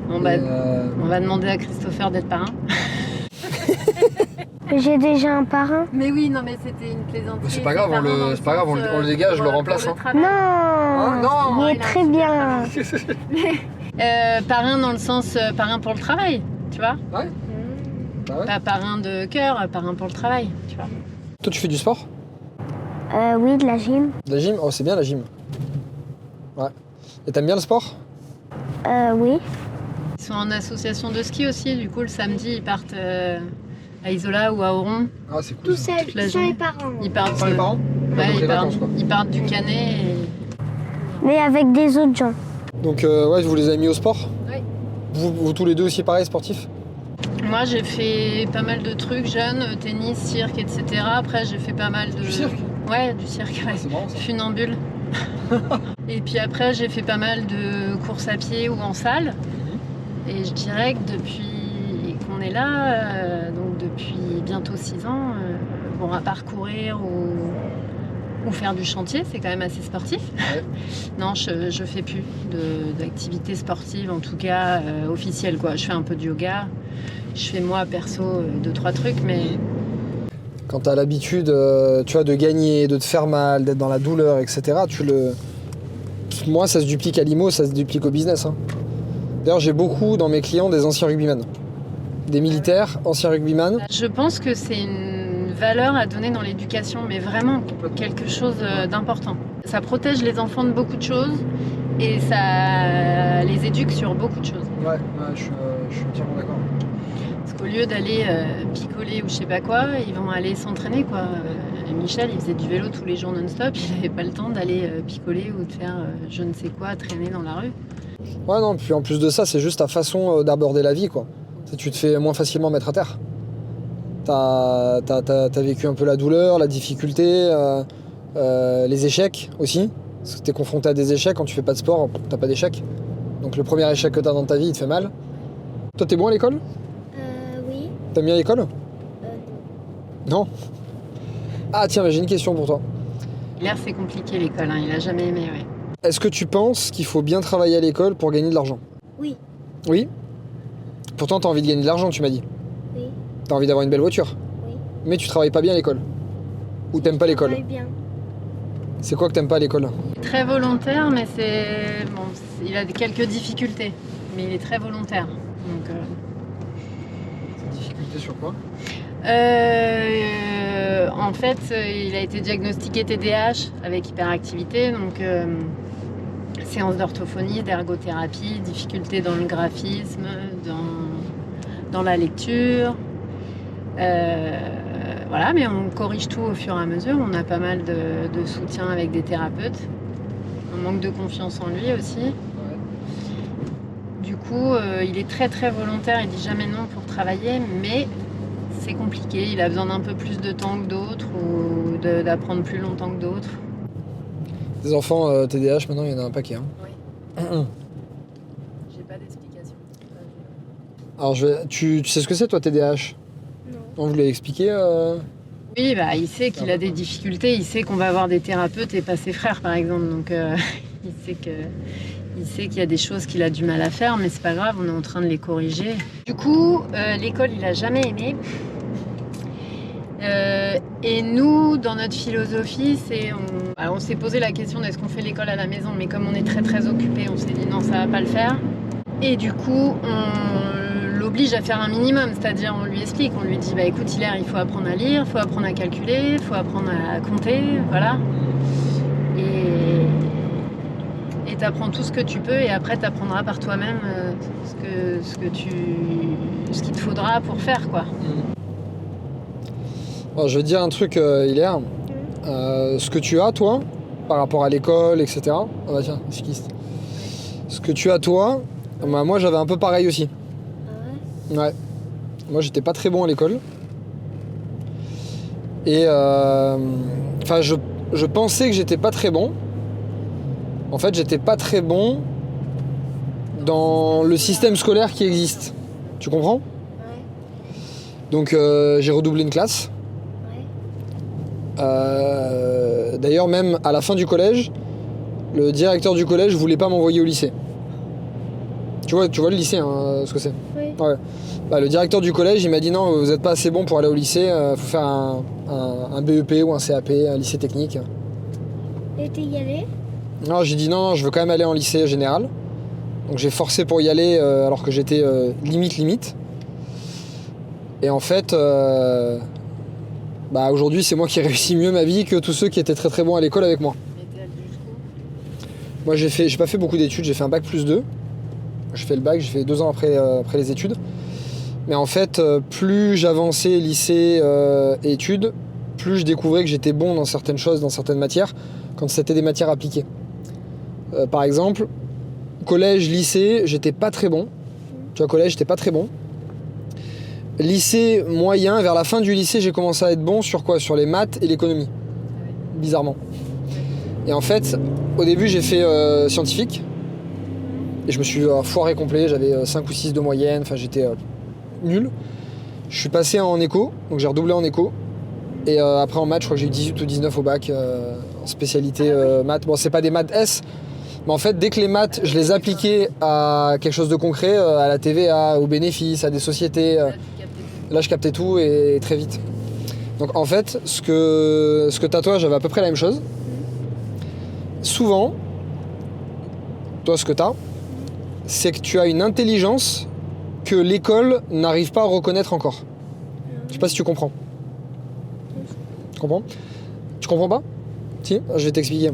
Bon, on va demander à Christopher d'être parrain. J'ai déjà un parrain. Mais oui, non, mais c'était une plaisanterie. C'est pas grave, on le dégage, je le remplace. Non, non, il est très bien. Parrain dans le sens parrain pour le travail, tu vois? Ouais. Bah ouais. Pas parrain de cœur, parrain pour le travail, tu vois. Toi, tu fais du sport? Oui, de la gym. De la gym? Oh, c'est bien la gym. Ouais. Et t'aimes bien le sport? Oui. Ils sont en association de ski aussi, du coup, le samedi, ils partent à Isola ou à Oron. Ah, c'est cool. Tout seul, la sans journée. les parents. Ils partent. Sans les parents? Ouais, donc les vacances, quoi. ils partent du Canet et... Mais avec des autres gens. Donc, ouais, vous les avez mis au sport? Oui. Vous tous les deux aussi, pareil, sportifs? Moi, j'ai fait pas mal de trucs jeunes, tennis, cirque, etc. Après, j'ai fait pas mal de... Du cirque? Ouais, du cirque, ouais. C'est marrant, ça. Funambule. Et puis après, j'ai fait pas mal de courses à pied ou en salle. Et je dirais que depuis qu'on est là, donc depuis bientôt 6 ans, bon, à parcourir ou faire du chantier, c'est quand même assez sportif. Ouais. Non, je fais plus d'activités sportives, en tout cas officielles, quoi. Je fais un peu de yoga, je fais moi perso 2-3 trucs, mais Quand tu as l'habitude tu vois, de gagner, de te faire mal, d'être dans la douleur, etc., moi, ça se duplique à l'IMO, ça se duplique au business. Hein. D'ailleurs, j'ai beaucoup dans mes clients des anciens rugbyman. Des militaires, anciens rugbyman. je pense que c'est une valeur à donner dans l'éducation, mais vraiment quelque chose d'important. Ça protège les enfants de beaucoup de choses et ça les éduque sur beaucoup de choses. Ouais, je suis entièrement d'accord. Parce qu'au lieu d'aller picoler ou je sais pas quoi, ils vont aller s'entraîner, quoi. Michel, il faisait du vélo tous les jours non-stop, il n'avait pas le temps d'aller picoler ou de faire je ne sais quoi, traîner dans la rue. Ouais, non, puis en plus de ça, c'est juste ta façon d'aborder la vie, quoi. Tu te fais moins facilement mettre à terre. T'as vécu un peu la douleur, la difficulté, les échecs aussi. Parce que t'es confronté à des échecs, quand tu fais pas de sport, t'as pas d'échecs. Donc le premier échec que t'as dans ta vie, il te fait mal. Toi, t'es bon à l'école ? Oui. T'aimes bien l'école ? Non ? Ah tiens, j'ai une question pour toi. L'air, c'est compliqué l'école, hein. Il a jamais aimé, ouais. Est-ce que tu penses qu'il faut bien travailler à l'école pour gagner de l'argent ? Oui. Oui ? Pourtant, t'as envie de gagner de l'argent, tu m'as dit. Oui. T'as envie d'avoir une belle voiture. Oui. Mais tu travailles pas bien à l'école. Ou t'aimes pas l'école. Bien. C'est quoi que t'aimes pas à l'école ? Très volontaire, mais il a quelques difficultés, mais il est très volontaire. Donc, Difficulté sur quoi ? en fait, il a été diagnostiqué TDAH avec hyperactivité, donc séance d'orthophonie, d'ergothérapie, difficultés dans le graphisme, dans la lecture. Voilà, mais on corrige tout au fur et à mesure. On a pas mal de soutien avec des thérapeutes. On manque de confiance en lui aussi. Du coup, il est très très volontaire, il dit jamais non pour travailler, mais c'est compliqué. Il a besoin d'un peu plus de temps que d'autres ou d'apprendre plus longtemps que d'autres. Des enfants TDAH, maintenant, il y en a un paquet. Hein. Oui. J'ai pas d'explication. Alors, tu sais ce que c'est, toi, TDAH ? Non. On vous l'a expliqué Oui, bah, il sait qu'il a des difficultés, il sait qu'on va avoir des thérapeutes et pas ses frères, par exemple. Donc, il sait qu'il y a des choses qu'il a du mal à faire, mais c'est pas grave, on est en train de les corriger. Du coup, l'école, il a jamais aimé. Et nous, dans notre philosophie, on s'est posé la question d'est-ce qu'on fait l'école à la maison, mais comme on est très très occupé, on s'est dit non, ça va pas le faire. Et du coup, on l'oblige à faire un minimum, c'est-à-dire on lui explique, on lui dit bah écoute Hilaire, il faut apprendre à lire, il faut apprendre à calculer, il faut apprendre à compter, voilà. Et t'apprends tout ce que tu peux et après t'apprendras par toi-même ce qu'il te faudra pour faire, quoi. Alors, je vais te dire un truc, Hilaire. Ce que tu as, toi, par rapport à l'école, etc. Ah bah tiens, cycliste. Ce que tu as, toi, bah, moi j'avais un peu pareil aussi. Ouais. Moi j'étais pas très bon à l'école. Et enfin, je pensais que j'étais pas très bon. En fait, j'étais pas très bon dans le système scolaire qui existe. Tu comprends ? Donc j'ai redoublé une classe. D'ailleurs, même à la fin du collège, le directeur du collège voulait pas m'envoyer au lycée. Tu vois le lycée, hein, ce que c'est ? Oui. Ouais. Bah, le directeur du collège, il m'a dit non, vous n'êtes pas assez bon pour aller au lycée, faut faire un BEP ou un CAP, un lycée technique. Et t'es y allé ? Non, j'ai dit non, je veux quand même aller en lycée général. Donc j'ai forcé pour y aller alors que j'étais limite. Et en fait, bah, aujourd'hui, c'est moi qui réussis mieux ma vie que tous ceux qui étaient très très bons à l'école avec moi. Moi, j'ai pas fait beaucoup d'études, j'ai fait un bac plus 2. J'ai fait le bac, j'ai fait 2 ans après les études. Mais en fait, plus j'avançais lycée et études, plus je découvrais que j'étais bon dans certaines choses, dans certaines matières, quand c'était des matières appliquées. Par exemple, collège, lycée, j'étais pas très bon. Tu vois, collège, j'étais pas très bon. Lycée moyen, vers la fin du lycée, j'ai commencé à être bon sur quoi ? Sur les maths et l'économie. Bizarrement. Et en fait, au début, j'ai fait scientifique. Et je me suis foiré complet, j'avais 5 ou 6 de moyenne, enfin j'étais nul. Je suis passé en éco, donc j'ai redoublé en éco. Et après en maths, je crois que j'ai eu 18 ou 19 au bac en spécialité maths. Bon, c'est pas des maths S, mais en fait, dès que les maths, je les appliquais à quelque chose de concret, à la TVA, aux bénéfices, à des sociétés, là je captais tout et très vite. Donc en fait, ce que t'as toi, j'avais à peu près la même chose. Souvent, toi ce que t'as, c'est que tu as une intelligence que l'école n'arrive pas à reconnaître encore. Je sais pas si tu comprends. Tu comprends? Tu comprends pas? Si, je vais t'expliquer.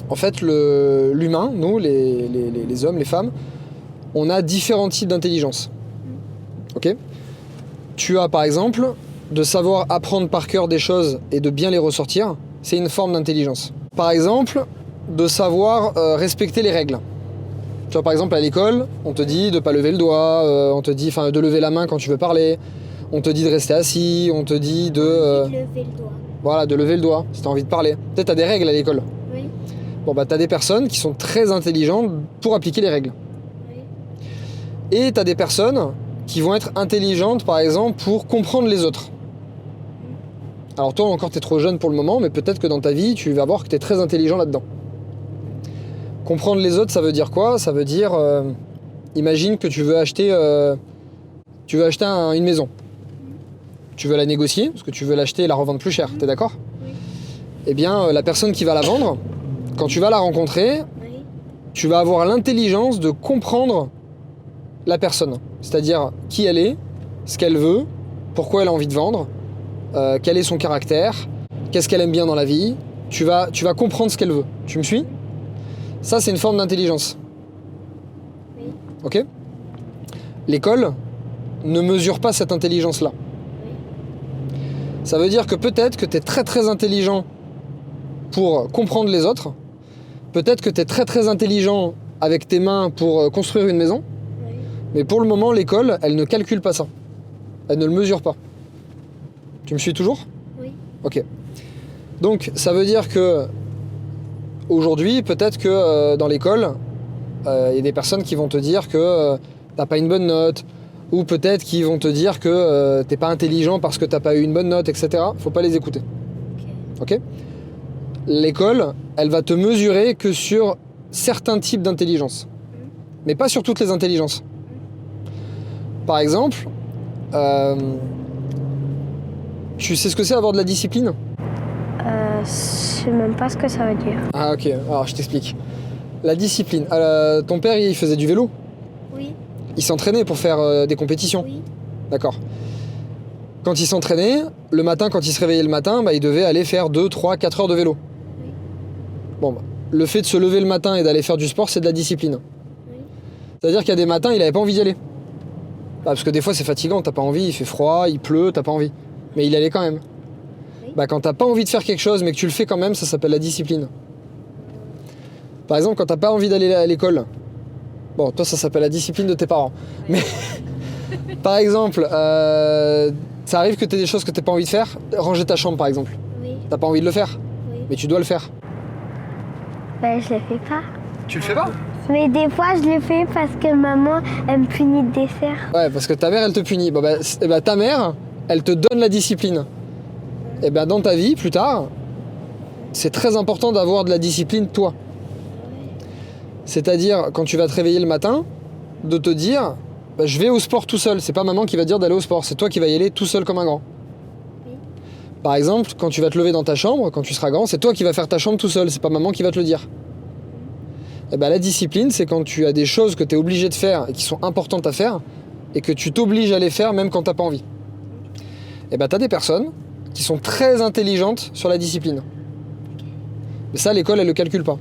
En fait, l'humain, nous, les hommes, les femmes, on a différents types d'intelligence. Ok? Tu as par exemple de savoir apprendre par cœur des choses et de bien les ressortir, c'est une forme d'intelligence. Par exemple, de savoir respecter les règles. Tu vois, par exemple, à l'école, on te dit de pas lever le doigt, on te dit de lever la main quand tu veux parler, on te dit de rester assis, on te dit de lever le doigt. Voilà, de lever le doigt si tu as envie de parler. Peut-être tu as des règles à l'école. Oui. Bon, bah, tu as des personnes qui sont très intelligentes pour appliquer les règles. Oui. Et tu as des personnes qui vont être intelligentes, par exemple, pour comprendre les autres. Alors toi, encore, tu es trop jeune pour le moment, mais peut-être que dans ta vie, tu vas voir que tu es très intelligent là-dedans. Comprendre les autres, ça veut dire quoi? Ça veut dire, imagine que tu veux acheter une maison. Tu veux la négocier, parce que tu veux l'acheter et la revendre plus cher, t'es d'accord? Oui. Eh bien, la personne qui va la vendre, quand tu vas la rencontrer, Oui. tu vas avoir l'intelligence de comprendre la personne. C'est-à-dire qui elle est, ce qu'elle veut, pourquoi elle a envie de vendre, quel est son caractère, qu'est-ce qu'elle aime bien dans la vie. Tu vas comprendre ce qu'elle veut. Tu me suis? Ça, c'est une forme d'intelligence. Oui. Ok? L'école ne mesure pas cette intelligence-là. Ça veut dire que peut-être que tu es très très intelligent pour comprendre les autres. Peut-être que tu es très très intelligent avec tes mains pour construire une maison. Oui. Mais pour le moment, l'école, elle ne calcule pas ça. Elle ne le mesure pas. Tu me suis toujours? Oui. Ok. Donc ça veut dire que aujourd'hui, peut-être que dans l'école, il y a des personnes qui vont te dire que t'as pas une bonne note, ou peut-être qu'ils vont te dire que t'es pas intelligent parce que t'as pas eu une bonne note, etc. Faut pas les écouter. Ok? L'école, elle va te mesurer que sur certains types d'intelligence, mais pas sur toutes les intelligences. Par exemple, tu sais ce que c'est avoir de la discipline? Je sais même pas ce que ça veut dire. Ah ok, alors je t'explique. La discipline. Ton père, il faisait du vélo? Oui. Il s'entraînait pour faire des compétitions? Oui. D'accord. Quand il s'entraînait, le matin, quand il se réveillait le matin, bah, il devait aller faire 2, 3, 4 heures de vélo. Oui. Bon, bah, le fait de se lever le matin et d'aller faire du sport, c'est de la discipline. Oui. C'est-à-dire qu'il y a des matins, il avait pas envie d'y aller. Bah, parce que des fois, c'est fatigant, t'as pas envie, il fait froid, il pleut, t'as pas envie. Mais il allait quand même. Oui. Bah, quand t'as pas envie de faire quelque chose, mais que tu le fais quand même, ça s'appelle la discipline. Par exemple, quand t'as pas envie d'aller à l'école, bon, toi, ça s'appelle la discipline de tes parents. Mais, par exemple, ça arrive que t'aies des choses que t'as pas envie de faire. Ranger ta chambre, par exemple. Oui. T'as pas envie de le faire, Oui. mais tu dois le faire. Ben, je le fais pas. Tu le fais pas? Mais des fois, je le fais parce que maman, elle me punit de dessert. Ouais, parce que ta mère, elle te punit. Bon, bah, ta mère, elle te donne la discipline. Et ben dans ta vie, plus tard, c'est très important d'avoir de la discipline, toi. C'est-à-dire, quand tu vas te réveiller le matin, de te dire, bah, je vais au sport tout seul. C'est pas maman qui va te dire d'aller au sport, c'est toi qui vas y aller tout seul comme un grand. Oui. Par exemple, quand tu vas te lever dans ta chambre, quand tu seras grand, c'est toi qui vas faire ta chambre tout seul, c'est pas maman qui va te le dire. Et ben la discipline, c'est quand tu as des choses que tu es obligé de faire et qui sont importantes à faire, et que tu t'obliges à les faire même quand t'as pas envie. Et ben t'as des personnes qui sont très intelligentes sur la discipline. Mais ça, l'école, elle le calcule pas.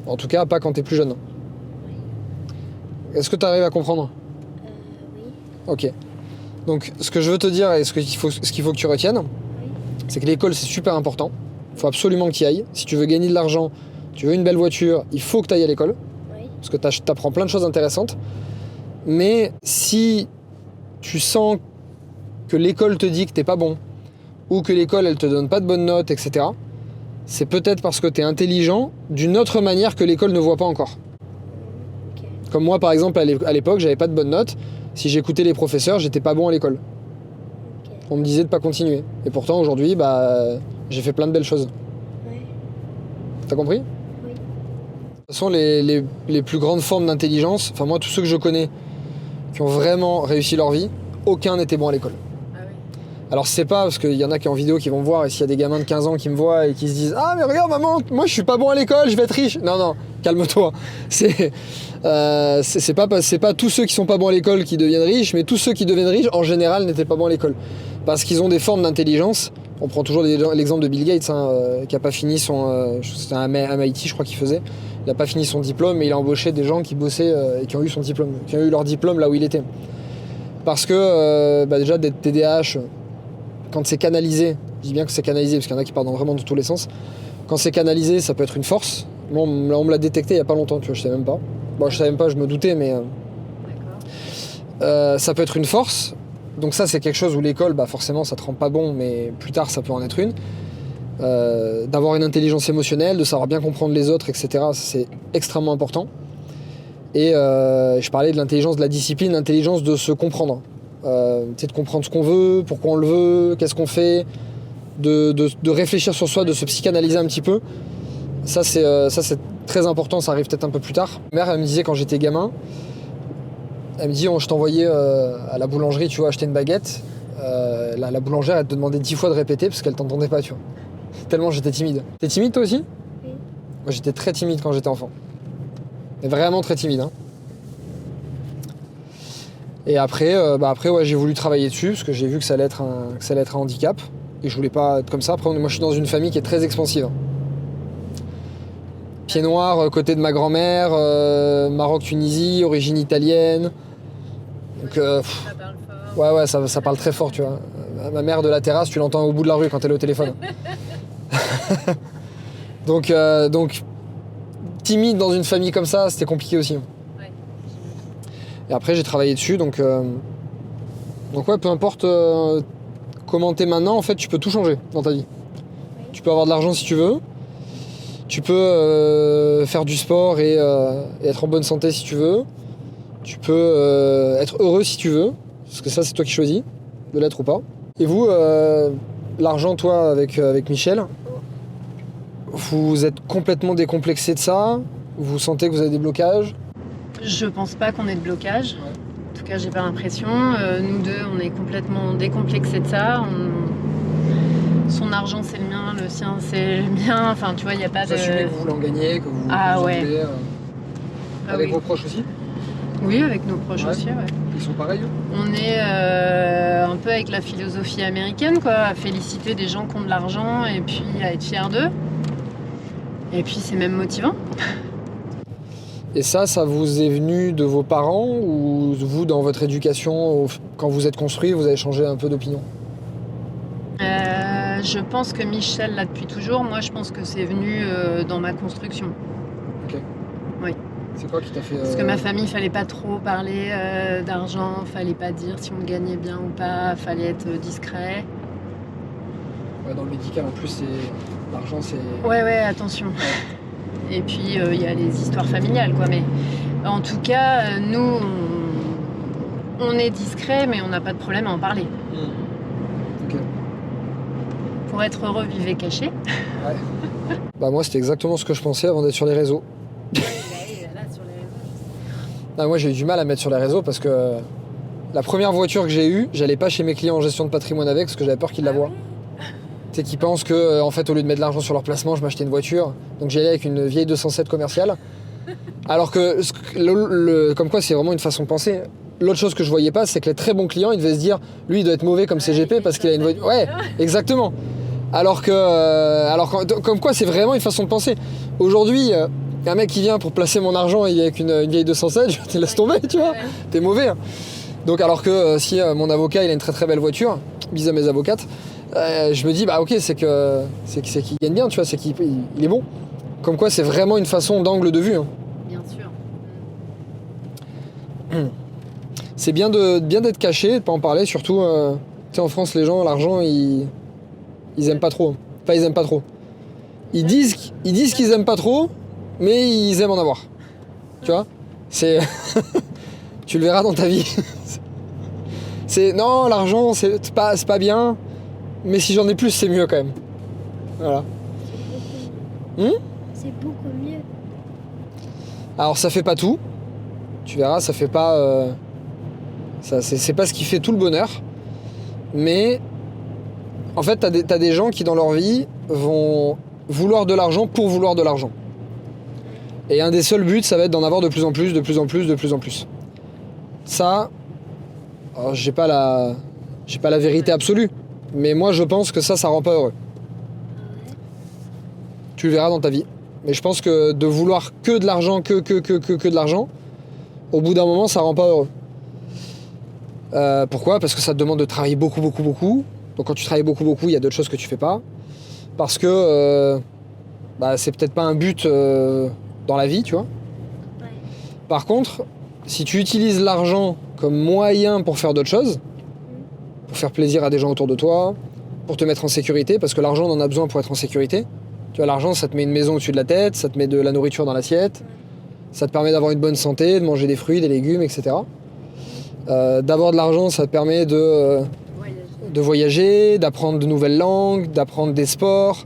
En tout cas, pas quand t'es plus jeune. Est-ce que tu arrives à comprendre? Oui. Ok. Donc, ce que je veux te dire et ce qu'il faut que tu retiennes, c'est que l'école, c'est super important. Il faut absolument que tu y ailles. Si tu veux gagner de l'argent, tu veux une belle voiture, il faut que tu ailles à l'école. Oui. Parce que tu apprends plein de choses intéressantes. Mais si tu sens que l'école te dit que t'es pas bon, ou que l'école, elle te donne pas de bonnes notes, etc., c'est peut-être parce que tu es intelligent d'une autre manière que l'école ne voit pas encore. Ok. Comme moi, par exemple, à l'époque, j'avais pas de bonnes notes. Si j'écoutais les professeurs, j'étais pas bon à l'école. On me disait de pas continuer. Et pourtant, aujourd'hui, j'ai fait plein de belles choses. Ouais. T'as compris? Oui. De toute façon, les plus grandes formes d'intelligence, enfin moi, tous ceux que je connais qui ont vraiment réussi leur vie, aucun n'était bon à l'école. Ah oui. Alors c'est pas parce qu'il y en a qui en vidéo qui vont me voir et s'il y a des gamins de 15 ans qui me voient et qui se disent « Ah mais regarde maman, moi je suis pas bon à l'école, je vais être riche !» Non, calme-toi. C'est pas tous ceux qui sont pas bons à l'école qui deviennent riches, mais tous ceux qui deviennent riches en général n'étaient pas bons à l'école. Parce qu'ils ont des formes d'intelligence. On prend toujours l'exemple de Bill Gates, qui a pas fini son... c'était un MIT je crois qu'il faisait. Il a pas fini son diplôme mais il a embauché des gens qui bossaient et qui ont eu son diplôme, qui ont eu leur diplôme là où il était. Parce que déjà d'être TDAH, quand c'est canalisé, je dis bien que c'est canalisé parce qu'il y en a qui partent vraiment de tous les sens, quand c'est canalisé ça peut être une force. Moi on me l'a détecté il y a pas longtemps, tu vois, je savais même pas. Bon je savais même pas, je me doutais mais... ça peut être une force. Donc ça c'est quelque chose où l'école, forcément ça te rend pas bon mais plus tard ça peut en être une. D'avoir une intelligence émotionnelle, de savoir bien comprendre les autres, etc. C'est extrêmement important. Et je parlais de l'intelligence de la discipline, l'intelligence de se comprendre. De comprendre ce qu'on veut, pourquoi on le veut, qu'est-ce qu'on fait, de réfléchir sur soi, de se psychanalyser un petit peu. Ça c'est très important, ça arrive peut-être un peu plus tard. Ma mère elle me disait quand j'étais gamin, elle me dit je t'envoyais à la boulangerie, tu vois, acheter une baguette. La boulangère elle te demandait 10 fois de répéter parce qu'elle t'entendait pas, tu vois. Tellement j'étais timide. T'es timide toi aussi? Oui. Moi j'étais très timide quand j'étais enfant. Mais vraiment très timide. Hein. Et après, ouais, j'ai voulu travailler dessus parce que j'ai vu que ça allait être un handicap. Et je voulais pas être comme ça. Après, moi je suis dans une famille qui est très expansive. Pied noir, côté de ma grand-mère, Maroc-Tunisie, origine italienne. Donc, Ça parle fort. ouais, ça parle très fort, tu vois. Ma mère de la terrasse, tu l'entends au bout de la rue quand elle est au téléphone. donc, timide dans une famille comme ça, c'était compliqué aussi. Ouais. Et après, j'ai travaillé dessus, donc ouais, peu importe comment t'es maintenant, en fait, tu peux tout changer dans ta vie. Oui. Tu peux avoir de l'argent si tu veux. Tu peux faire du sport et être en bonne santé si tu veux. Tu peux être heureux si tu veux, parce que ça, c'est toi qui choisis de l'être ou pas. Et vous, l'argent, toi, avec Michel, vous êtes complètement décomplexé de ça? Vous sentez que vous avez des blocages? Je pense pas qu'on ait de blocage. Ouais. En tout cas, j'ai pas l'impression. Nous deux, on est complètement décomplexés de ça. Son argent, c'est le mien, le sien, c'est le mien. Enfin, tu vois, il n'y a pas Vous de... assumez que vous voulez en gagner, que vous Ah vous ouais. engueulez, avec oui. vos proches aussi? Oui, avec nos proches Ouais. aussi, ouais. Ils sont pareils, eux? On est un peu avec la philosophie américaine, quoi, à féliciter des gens qui ont de l'argent et puis à être fiers d'eux. Et puis c'est même motivant. Et ça vous est venu de vos parents ou vous, dans votre éducation, quand vous êtes construit, vous avez changé un peu d'opinion? Je pense que Michel l'a depuis toujours. Moi, je pense que c'est venu dans ma construction. Ok. Oui. C'est quoi qui t'a fait... Parce que ma famille, il fallait pas trop parler d'argent, fallait pas dire si on gagnait bien ou pas, fallait être discret. Ouais, dans le médical, en plus, l'argent, c'est... Ouais, attention. Et puis, il y a les histoires familiales, quoi. Mais en tout cas, nous, on est discret, mais on n'a pas de problème à en parler. Ok. Pour être heureux, vivez caché. Bah moi, c'était exactement ce que je pensais avant d'être sur les réseaux. Moi, j'ai eu du mal à mettre sur les réseaux parce que la première voiture que j'ai eue, j'allais pas chez mes clients en gestion de patrimoine avec parce que j'avais peur qu'ils la voient. Tu sais, qu'ils pensent que, en fait, au lieu de mettre de l'argent sur leur placement, je m'achetais une voiture. Donc j'y allais avec une vieille 207 commerciale. Alors que, comme quoi, c'est vraiment une façon de penser. L'autre chose que je voyais pas, c'est que les très bons clients, ils devaient se dire, lui, il doit être mauvais comme CGP parce qu'il a une voiture. Ouais, exactement. Alors que, comme quoi, c'est vraiment une façon de penser. Aujourd'hui, un mec qui vient pour placer mon argent et il est avec une vieille 207, je te laisse tomber, tu vois. T'es mauvais. Hein. Donc, alors que si mon avocat, il a une très très belle voiture, bis à mes avocates, je me dis, bah ok, c'est qu'il gagne bien, tu vois, c'est qu'il est bon. Comme quoi, c'est vraiment une façon d'angle de vue. Hein. Bien sûr. C'est bien d'être caché, de pas en parler, surtout, tu sais, en France, les gens, l'argent, ils aiment pas trop. Enfin, ils aiment pas trop. Ils disent qu'ils aiment pas trop, mais ils aiment en avoir. Tu vois? C'est... Tu le verras dans ta vie. Non, l'argent, c'est pas bien, mais si j'en ai plus, c'est mieux quand même. Voilà. C'est beaucoup mieux. Alors, ça fait pas tout. Tu verras, ça fait pas... c'est pas ce qui fait tout le bonheur. Mais, en fait, t'as des gens qui, dans leur vie, vont vouloir de l'argent pour vouloir de l'argent. Et un des seuls buts, ça va être d'en avoir de plus en plus, de plus en plus, de plus en plus. Ça, alors, j'ai pas la vérité absolue, mais moi je pense que ça rend pas heureux. Tu le verras dans ta vie. Mais je pense que de vouloir que de l'argent, que de l'argent, au bout d'un moment, ça rend pas heureux. Pourquoi ? Parce que ça te demande de travailler beaucoup. Donc quand tu travailles beaucoup, il y a d'autres choses que tu fais pas. Parce que c'est peut-être pas un but dans la vie, tu vois. Ouais. Par contre, si tu utilises l'argent comme moyen pour faire d'autres choses, pour faire plaisir à des gens autour de toi, pour te mettre en sécurité, parce que l'argent, on en a besoin pour être en sécurité. Tu vois, l'argent, ça te met une maison au-dessus de la tête, ça te met de la nourriture dans l'assiette, ça te permet d'avoir une bonne santé, de manger des fruits, des légumes, etc. D'avoir de l'argent, ça te permet de voyager, d'apprendre de nouvelles langues, d'apprendre des sports,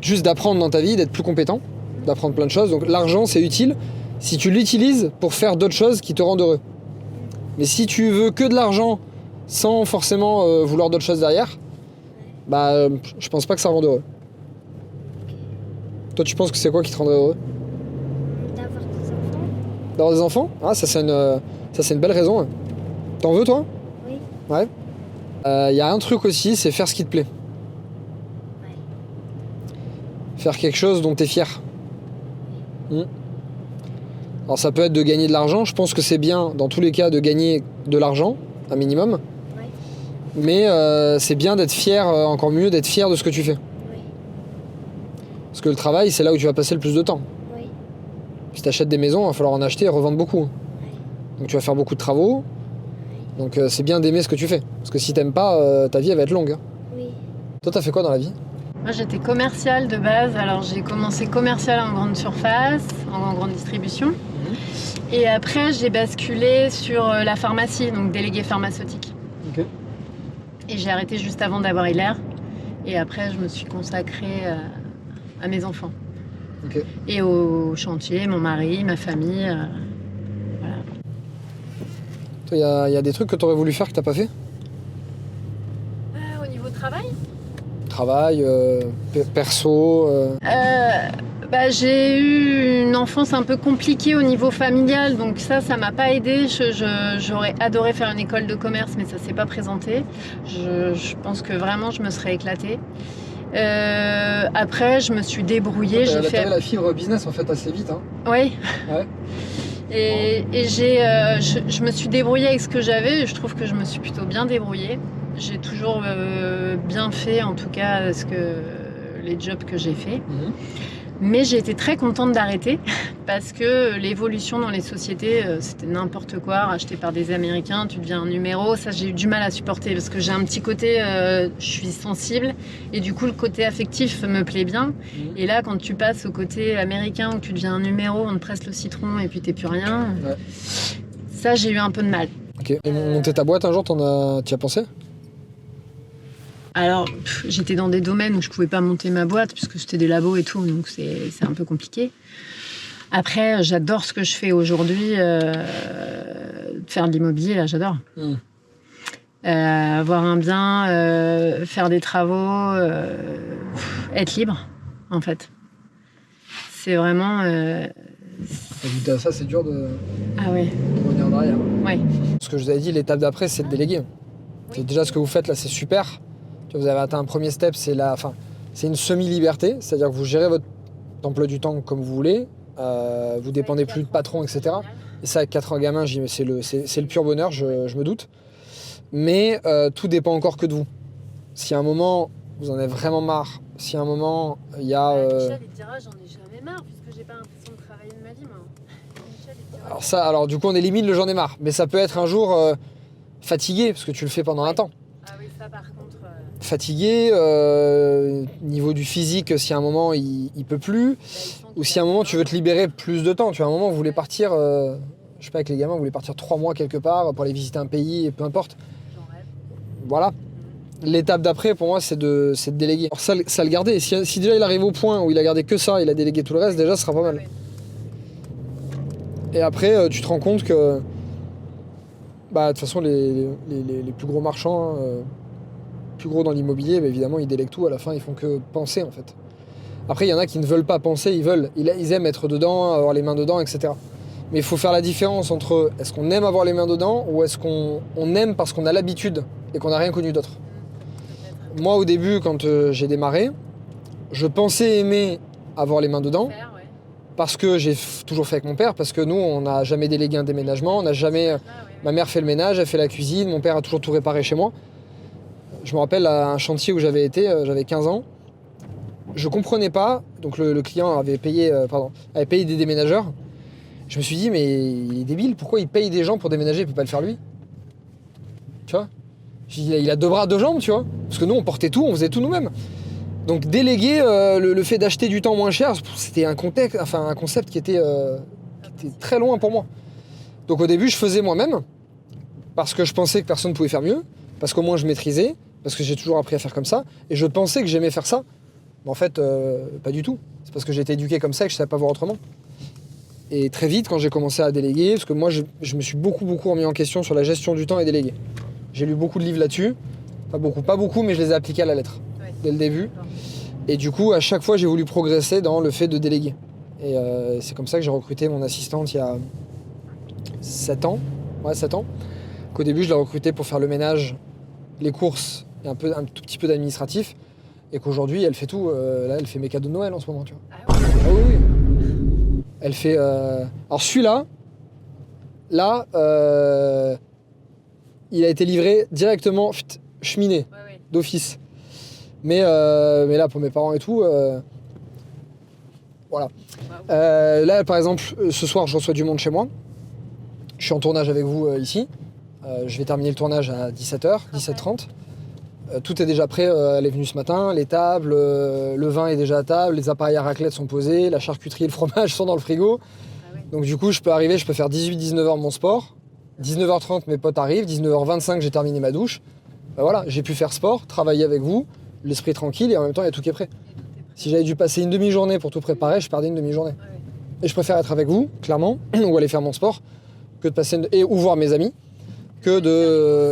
juste d'apprendre dans ta vie, d'être plus compétent, d'apprendre plein de choses. Donc l'argent, c'est utile si tu l'utilises pour faire d'autres choses qui te rendent heureux. Mais si tu veux que de l'argent sans forcément vouloir d'autres choses derrière, je pense pas que ça rende heureux. Toi, tu penses que c'est quoi qui te rendrait heureux ? D'avoir des enfants. D'avoir des enfants ? Ah, ça c'est une belle raison. Ouais. T'en veux, toi ? Oui. Ouais. Y a un truc aussi, c'est faire ce qui te plaît. Ouais. Faire quelque chose dont t'es fier. Alors ça peut être de gagner de l'argent. Je pense que c'est bien, dans tous les cas, de gagner de l'argent, un minimum. Ouais. Mais c'est bien d'être fier, encore mieux, d'être fier de ce que tu fais. Oui. Parce que le travail, c'est là où tu vas passer le plus de temps. Oui. Si t'achètes des maisons, il va falloir en acheter et revendre beaucoup. Ouais. Donc tu vas faire beaucoup de travaux. Donc c'est bien d'aimer ce que tu fais. Parce que si t'aimes pas, ta vie elle va être longue. Oui. Toi, t'as fait quoi dans la vie ? Moi, j'étais commerciale de base. Alors, j'ai commencé commerciale en grande surface, en grande distribution. Et après, j'ai basculé sur la pharmacie, donc déléguée pharmaceutique. Ok. Et j'ai arrêté juste avant d'avoir Hilaire. Et après, je me suis consacrée à mes enfants. Ok. Et au chantier, mon mari, ma famille. Voilà. Toi, y a des trucs que t'aurais voulu faire que t'as pas fait ? Au niveau travail Travail, perso. J'ai eu une enfance un peu compliquée au niveau familial, donc ça m'a pas aidée. J'aurais adoré faire une école de commerce, mais ça s'est pas présenté. Je pense que vraiment je me serais éclatée. Après, je me suis débrouillée. T'avais la fibre business en fait assez vite. Hein. Oui. Ouais. Et je me suis débrouillée avec ce que j'avais. Et je trouve que je me suis plutôt bien débrouillée. J'ai toujours bien fait, en tout cas, les jobs que j'ai faits. Mais j'ai été très contente d'arrêter parce que l'évolution dans les sociétés, c'était n'importe quoi, racheté par des Américains, tu deviens un numéro. Ça, j'ai eu du mal à supporter parce que j'ai un petit côté, je suis sensible et du coup, le côté affectif me plaît bien. Et là, quand tu passes au côté américain où tu deviens un numéro, on te presse le citron et puis t'es plus rien, ça, j'ai eu un peu de mal. Ok. Et monter ta boîte un jour, t'y as pensé ? Alors, j'étais dans des domaines où je pouvais pas monter ma boîte puisque c'était des labos et tout, donc c'est un peu compliqué. Après, j'adore ce que je fais aujourd'hui. Faire de l'immobilier, là, j'adore. Avoir un bien, faire des travaux, être libre, en fait. C'est vraiment... Ça, c'est dur de revenir en arrière. Ouais. Ce que je vous avais dit, l'étape d'après, c'est de déléguer. C'est déjà ce que vous faites là, c'est super. Vous avez atteint un premier step, c'est une semi-liberté, c'est-à-dire que vous gérez votre emploi du temps comme vous voulez, vous dépendez plus de patron, etc. Et ça, avec 4 gamins, c'est le pur bonheur, je me doute. Mais tout dépend encore que de vous. Si à un moment, vous en avez vraiment marre, si à un moment, il y a... Michel, il te dira, j'en ai jamais marre, puisque j'ai pas l'impression de travailler de ma vie, moi. Michel, il te dira... Alors du coup, on élimine le j'en ai marre. Mais ça peut être un jour fatigué, parce que tu le fais pendant un temps. Ah oui, ça par contre... Fatigué, niveau du physique, si à un moment il peut plus, ou si à un moment tu veux te libérer plus de temps, tu vois, à un moment vous voulez partir, je je sais pas, avec les gamins, vous voulez partir 3 mois quelque part pour aller visiter un pays, et peu importe. J'en rêve. Voilà. L'étape d'après, pour moi, c'est de déléguer. Alors ça le garder. Si déjà il arrive au point où il a gardé que ça, il a délégué tout le reste, déjà, ce sera pas mal. Ouais. Et après, tu te rends compte que, bah, de toute façon, les plus gros marchands, plus gros dans l'immobilier, bah, évidemment, ils délèguent tout. À la fin, ils font que penser, en fait. Après, il y en a qui ne veulent pas penser, ils aiment être dedans, avoir les mains dedans, etc. Mais il faut faire la différence entre est-ce qu'on aime avoir les mains dedans ou est-ce qu'on aime parce qu'on a l'habitude et qu'on n'a rien connu d'autre. Moi, au début, quand j'ai démarré, je pensais aimer avoir les mains dedans Faire, ouais. parce que j'ai toujours fait avec mon père, parce que nous, on n'a jamais délégué un déménagement, on n'a jamais... Ah, ouais, Ma mère fait le ménage, elle fait la cuisine, mon père a toujours tout réparé chez moi. Je me rappelle à un chantier où j'avais été, j'avais 15 ans, je comprenais pas, donc le client avait payé des déménageurs. Je me suis dit, mais il est débile, pourquoi il paye des gens pour déménager, il peut pas le faire lui? Tu vois? Il a 2 bras, 2 jambes, tu vois? Parce que nous, on portait tout, on faisait tout nous-mêmes. Donc déléguer le fait d'acheter du temps moins cher, c'était un concept qui était très loin pour moi. Donc au début, je faisais moi-même, parce que je pensais que personne ne pouvait faire mieux, parce qu'au moins je maîtrisais, parce que j'ai toujours appris à faire comme ça, et je pensais que j'aimais faire ça. Mais en fait, pas du tout. C'est parce que j'ai été éduqué comme ça et que je ne savais pas voir autrement. Et très vite, quand j'ai commencé à déléguer, parce que moi, je me suis beaucoup remis en question sur la gestion du temps et déléguer. J'ai lu beaucoup de livres là-dessus. Pas beaucoup, mais je les ai appliqués à la lettre, dès le début. Et du coup, à chaque fois, j'ai voulu progresser dans le fait de déléguer. Et c'est comme ça que j'ai recruté mon assistante il y a 7 ans. Ouais, 7 ans. Qu'au début, je l'ai recrutée pour faire le ménage, les courses et un tout petit peu d'administratif. Et qu'aujourd'hui, elle fait tout. Là, elle fait mes cadeaux de Noël en ce moment, tu vois. Ah, ouais. Ah oui. Elle fait... Alors celui-là, il a été livré directement cheminée, Ouais. d'office. Mais là, pour mes parents et tout, voilà. Wow. Là, par exemple, ce soir, je reçois du monde chez moi. Je suis en tournage avec vous ici. Je vais terminer le tournage à 17h, 17h30. Tout est déjà prêt, elle est venue ce matin, les tables, le vin est déjà à table, les appareils à raclette sont posés, la charcuterie et le fromage sont dans le frigo. Ah, ouais. Donc du coup, je peux arriver, je peux faire 18-19h mon sport. 19h30, mes potes arrivent, 19h25, j'ai terminé ma douche. Bah voilà, j'ai pu faire sport, travailler avec vous, l'esprit tranquille et en même temps, il y a tout qui est prêt. Et tout est prêt. Si j'avais dû passer une demi-journée pour tout préparer, je perdais une demi-journée. Ouais. Et je préfère être avec vous, clairement, ou aller faire mon sport, que de passer ou voir mes amis, que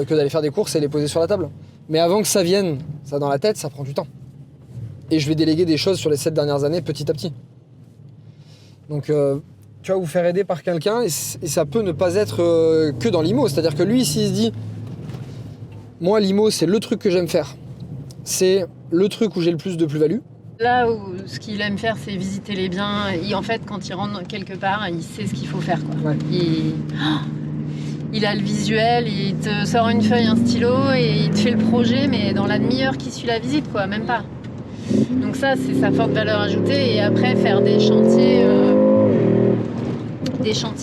d'aller faire des courses et les poser sur la table. Mais avant que ça vienne, ça dans la tête, ça prend du temps. Et je vais déléguer des choses sur les 7 dernières années, petit à petit. Donc, tu vas vous faire aider par quelqu'un, et ça peut ne pas être que dans l'IMO. C'est-à-dire que lui, s'il se dit, moi, l'IMO, c'est le truc que j'aime faire. C'est le truc où j'ai le plus de plus-value. Là où ce qu'il aime faire, c'est visiter les biens. En fait, quand il rentre quelque part, il sait ce qu'il faut faire, quoi. Ouais. Il a le visuel, il te sort une feuille, un stylo et il te fait le projet, mais dans la demi-heure qui suit la visite, quoi, même pas. Donc ça, c'est sa forte valeur ajoutée. Et après, faire des chantiers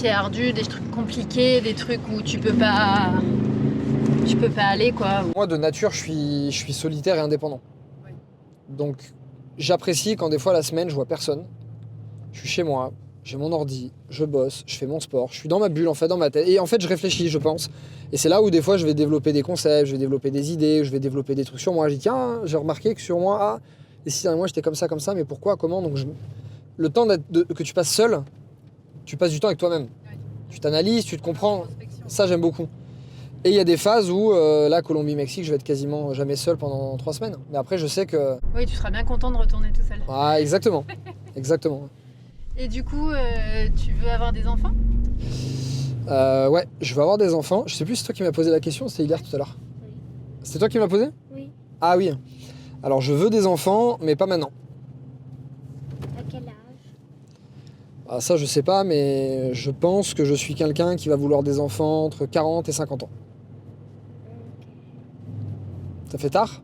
ardus, des trucs compliqués, des trucs où tu peux pas aller, quoi. Moi, de nature, je suis solitaire et indépendant. Ouais. Donc, j'apprécie quand des fois, la semaine, je vois personne. Je suis chez moi, j'ai mon ordi, je bosse, je fais mon sport, je suis dans ma bulle, en fait, dans ma tête. Et en fait, je réfléchis, je pense. Et c'est là où, des fois, je vais développer des concepts, je vais développer des idées, je vais développer des trucs sur moi. Je dis, tiens, j'ai remarqué que sur moi, et si moi, j'étais comme ça, mais pourquoi, comment? Donc, le temps que tu passes seul, tu passes du temps avec toi-même. Ouais. Tu t'analyses, tu te comprends. Introspection. Ça, j'aime beaucoup. Et il y a des phases où, là, Colombie-Mexique, je vais être quasiment jamais seul pendant 3 semaines. Mais après, je sais que... Oui, tu seras bien content de retourner tout seul. Ah, exactement. Exactement. Et du coup, tu veux avoir des enfants? Ouais, je vais avoir des enfants. Je sais plus si c'est toi qui m'as posé la question, c'était Hilaire tout à l'heure. Oui. C'était toi qui m'as posé? Oui. Ah oui. Alors, je veux des enfants, mais pas maintenant. À quel âge? Ah, ça, je sais pas, mais je pense que je suis quelqu'un qui va vouloir des enfants entre 40 et 50 ans. Ok. Ça fait tard?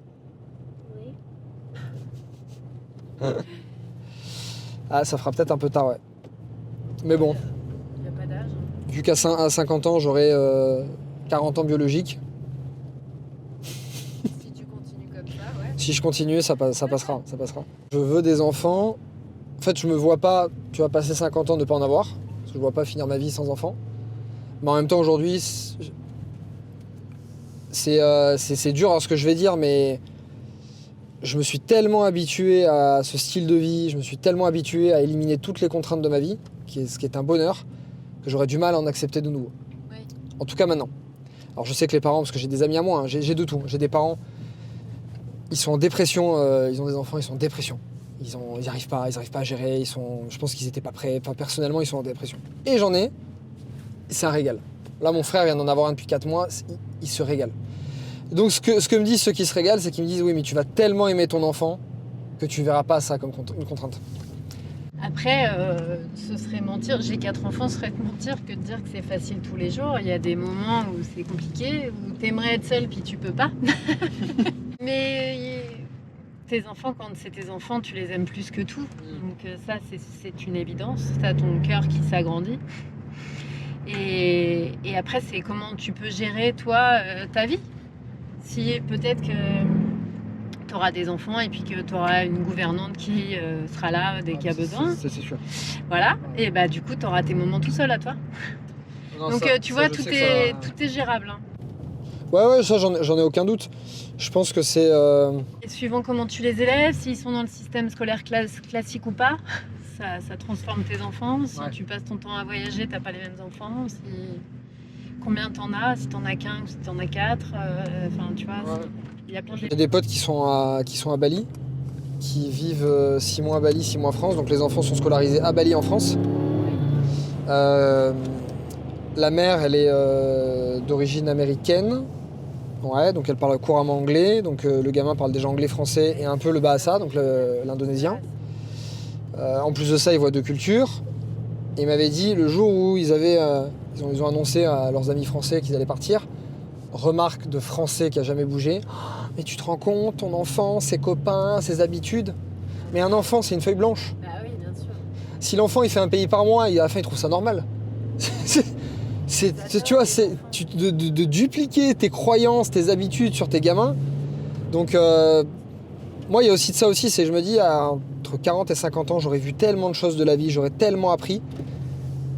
Oui. Ah, ça fera peut-être un peu tard, ouais. Mais bon, Il n'y a pas d'âge. vu qu'à 50 ans, j'aurai 40 ans biologiques. Si tu continues comme ça, ouais. Si je continue, ça passera. Je veux des enfants. En fait, je me vois pas, tu vas passer 50 ans ne pas en avoir. Parce que je vois pas finir ma vie sans enfants. Mais en même temps, aujourd'hui, c'est dur ce que je vais dire, mais je me suis tellement habitué à ce style de vie, je me suis tellement habitué à éliminer toutes les contraintes de ma vie, ce qui est un bonheur, que j'aurais du mal à en accepter de nouveau. Oui. En tout cas maintenant. Alors je sais que les parents, parce que j'ai des amis à moi, hein, j'ai de tout. J'ai des parents, ils sont en dépression, ils ont des enfants, ils sont en dépression. Ils arrivent pas à gérer, je pense qu'ils étaient pas prêts. Enfin, personnellement, ils sont en dépression. Et j'en ai, c'est un régal. Là, mon frère vient d'en avoir un depuis 4 mois, il se régale. Donc ce que me disent ceux qui se régalent, c'est qu'ils me disent oui, mais tu vas tellement aimer ton enfant que tu verras pas ça comme une contrainte. Après, ce serait mentir, j'ai 4 enfants, ce serait mentir que de dire que c'est facile tous les jours. Il y a des moments où c'est compliqué, où t'aimerais être seule puis tu peux pas. Mais tes enfants, quand c'est tes enfants, tu les aimes plus que tout. Donc ça, c'est une évidence. T'as ton cœur qui s'agrandit. Et après, c'est comment tu peux gérer, toi, ta vie. Si peut-être que tu auras des enfants et puis que tu auras une gouvernante qui sera là dès qu'il y a besoin. C'est sûr. Voilà. Et bah du coup, tu auras tes moments tout seul à toi. Non, donc ça, tu vois, tout est gérable. Hein. Ouais, ça j'en ai aucun doute. Je pense que c'est... Et suivant comment tu les élèves, s'ils sont dans le système scolaire classique ou pas, ça transforme tes enfants. Si tu passes ton temps à voyager, t'as pas les mêmes enfants. Combien t'en as, si t'en as qu'un ou si t'en as 4. Enfin, tu vois, il y a plein de... J'ai des potes qui sont à Bali, qui vivent 6 mois à Bali, 6 mois en France. Donc les enfants sont scolarisés à Bali en France. La mère, elle est d'origine américaine. Ouais, donc elle parle couramment anglais. Donc le gamin parle déjà anglais, français et un peu le bahasa, donc l'indonésien. En plus de ça, ils voient 2 cultures. Et il m'avait dit, le jour où ils ont annoncé à leurs amis français qu'ils allaient partir, remarque de français qui a jamais bougé, oh, mais tu te rends compte, ton enfant, ses copains, ses habitudes. Mais un enfant, c'est une feuille blanche. Bah oui, bien sûr. Si l'enfant il fait un pays par mois, à la fin il trouve ça normal. Tu vois, de dupliquer tes croyances, tes habitudes sur tes gamins. Donc moi il y a aussi de ça aussi, c'est je me dis entre 40 et 50 ans, j'aurais vu tellement de choses de la vie, j'aurais tellement appris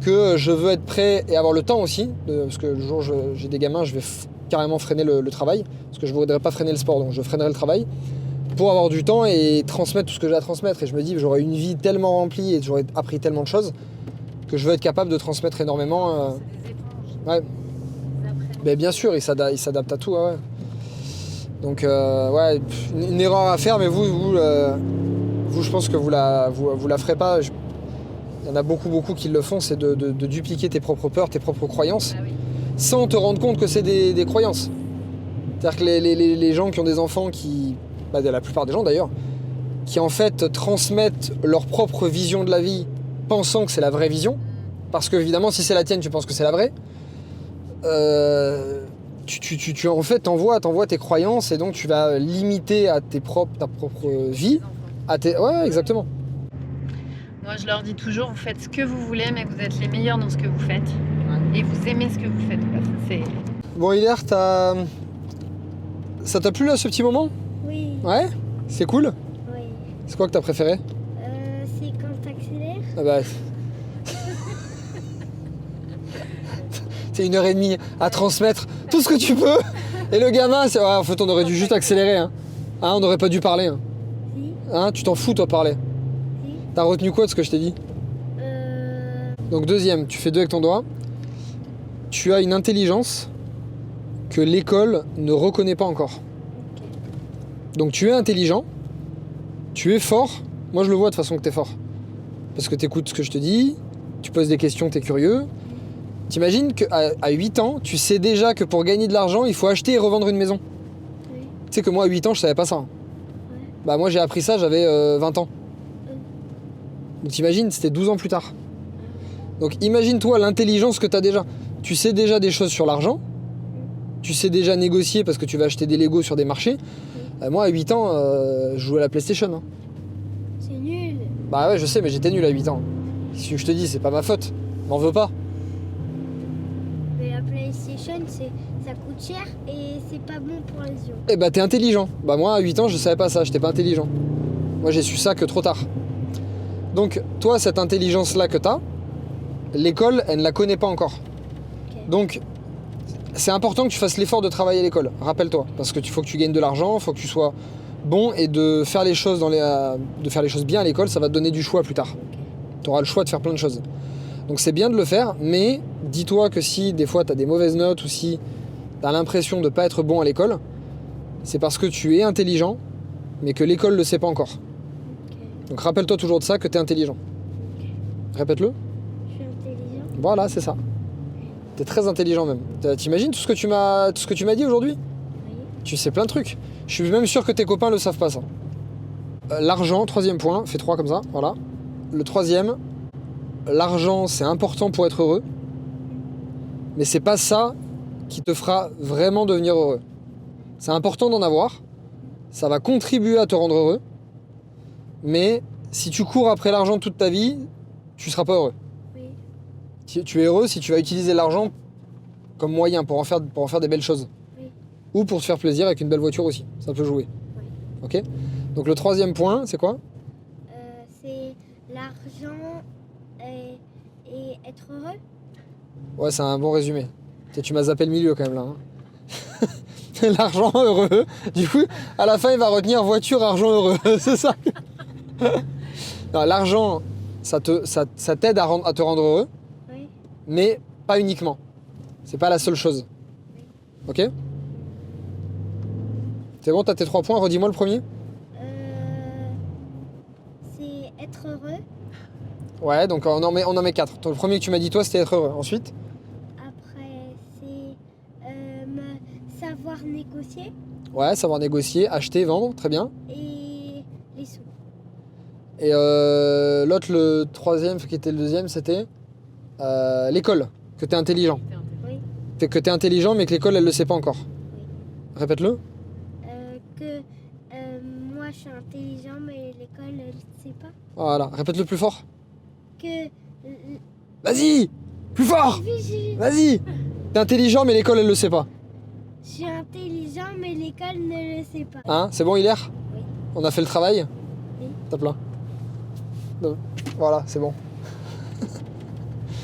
que je veux être prêt et avoir le temps aussi, parce que le jour où j'ai des gamins, je vais carrément freiner le travail, parce que je ne voudrais pas freiner le sport, donc je freinerai le travail, pour avoir du temps et transmettre tout ce que j'ai à transmettre. Et je me dis, j'aurais une vie tellement remplie et j'aurais appris tellement de choses que je veux être capable de transmettre énormément. C'est des éponges. Ouais. Mais bien sûr, ils s'adaptent à tout. Ouais. Donc, ouais, une erreur à faire, mais vous je pense que vous la ferez pas. Il y en a beaucoup qui le font, c'est de dupliquer tes propres peurs, tes propres croyances, sans te rendre compte que c'est des croyances. C'est-à-dire que les gens qui ont des enfants, la plupart des gens d'ailleurs, qui en fait transmettent leur propre vision de la vie, pensant que c'est la vraie vision, parce que évidemment si c'est la tienne, tu penses que c'est la vraie, tu en fait t'envoies tes croyances et donc tu vas limiter à ta propre vie. Ouais, exactement. Moi, je leur dis toujours, vous faites ce que vous voulez, mais vous êtes les meilleurs dans ce que vous faites. Ouais. Et vous aimez ce que vous faites. Bon, Hilaire, ça t'a plu là, ce petit moment ? Oui. Ouais ? C'est cool ? Oui. C'est quoi que t'as préféré ? C'est quand t'accélères. Ah bah... C'est 1h30 à transmettre tout ce que tu peux. Et le gamin, en fait, on aurait dû juste accélérer. Hein, on n'aurait pas dû parler. Hein. Si. Tu t'en fous, toi, parler. Si. T'as retenu quoi de ce que je t'ai dit ? Donc deuxième, tu fais 2 avec ton doigt. Tu as une intelligence que l'école ne reconnaît pas encore. Okay. Donc tu es intelligent, tu es fort. Moi, je le vois de façon que t'es fort. Parce que t'écoutes ce que je te dis, tu poses des questions, t'es curieux. T'imagines qu'à 8 ans, tu sais déjà que pour gagner de l'argent, il faut acheter et revendre une maison. Oui. Tu sais que moi, à 8 ans, je savais pas ça. Ouais. Bah moi, j'ai appris ça, j'avais 20 ans. Donc t'imagines, c'était 12 ans plus tard. Donc imagine-toi l'intelligence que t'as déjà. Tu sais déjà des choses sur l'argent. Tu sais déjà négocier parce que tu vas acheter des Lego sur des marchés. Moi, à 8 ans, je jouais à la PlayStation. Hein. C'est nul. Bah ouais, je sais, mais j'étais nul à 8 ans. Si que je te dis, c'est pas ma faute. M'en veux pas. Mais la PlayStation, ça coûte cher et c'est pas bon pour les yeux. Eh bah t'es intelligent. Bah moi, à 8 ans, je savais pas ça, j'étais pas intelligent. Moi, j'ai su ça que trop tard. Donc, toi, cette intelligence-là que t'as, l'école, elle ne la connaît pas encore. Okay. Donc, c'est important que tu fasses l'effort de travailler à l'école, rappelle-toi. Parce que faut que tu gagnes de l'argent, il faut que tu sois bon et de faire les choses, bien à l'école, ça va te donner du choix plus tard. Tu auras le choix de faire plein de choses. Donc c'est bien de le faire, mais dis-toi que si des fois tu as des mauvaises notes ou si tu as l'impression de ne pas être bon à l'école, c'est parce que tu es intelligent, mais que l'école ne le sait pas encore. Donc rappelle-toi toujours de ça, que tu es intelligent. Répète-le. Je suis intelligent. Voilà, c'est ça. Tu es très intelligent même. T'imagines tout ce que tu m'as dit aujourd'hui? Oui. Tu sais plein de trucs. Je suis même sûr que tes copains le savent pas ça. L'argent, troisième point, fais 3 comme ça, voilà. Le troisième, l'argent c'est important pour être heureux, mais c'est pas ça qui te fera vraiment devenir heureux. C'est important d'en avoir, ça va contribuer à te rendre heureux, mais si tu cours après l'argent toute ta vie, tu seras pas heureux. Oui. Tu es heureux si tu vas utiliser l'argent comme moyen pour en faire des belles choses. Oui. Ou pour te faire plaisir avec une belle voiture aussi, ça peut jouer. Oui. Ok? Donc le troisième point, c'est quoi? C'est l'argent et être heureux. Ouais, c'est un bon résumé. Tu m'as zappé le milieu quand même là. Hein. L'argent heureux. Du coup, à la fin, il va retenir voiture, argent heureux. C'est ça. Non, l'argent, ça t'aide à te rendre heureux, Oui. mais pas uniquement. C'est pas la seule chose. Ok? C'est bon, t'as tes 3 points. Redis-moi le premier. C'est être heureux. Ouais, donc on en met 4. Le premier que tu m'as dit toi, c'était être heureux. Ensuite? Après, c'est savoir négocier Ouais, savoir négocier, acheter, vendre, très bien. et les sous. Et l'autre, le troisième, qui était le deuxième, c'était l'école, que t'es intelligent. Oui. Fait que t'es intelligent, mais que l'école, elle le sait pas encore. Oui. Répète-le. Que moi je suis intelligent mais l'école elle ne sait pas. Voilà, répète-le plus fort. Que Vas-y, plus fort. je Vas-y. T'es intelligent, mais l'école, elle le sait pas. suis intelligent mais l'école ne le sait pas. Hein, c'est bon, Hilaire? Oui. On a fait le travail? Oui. Tape là. Voilà, c'est bon.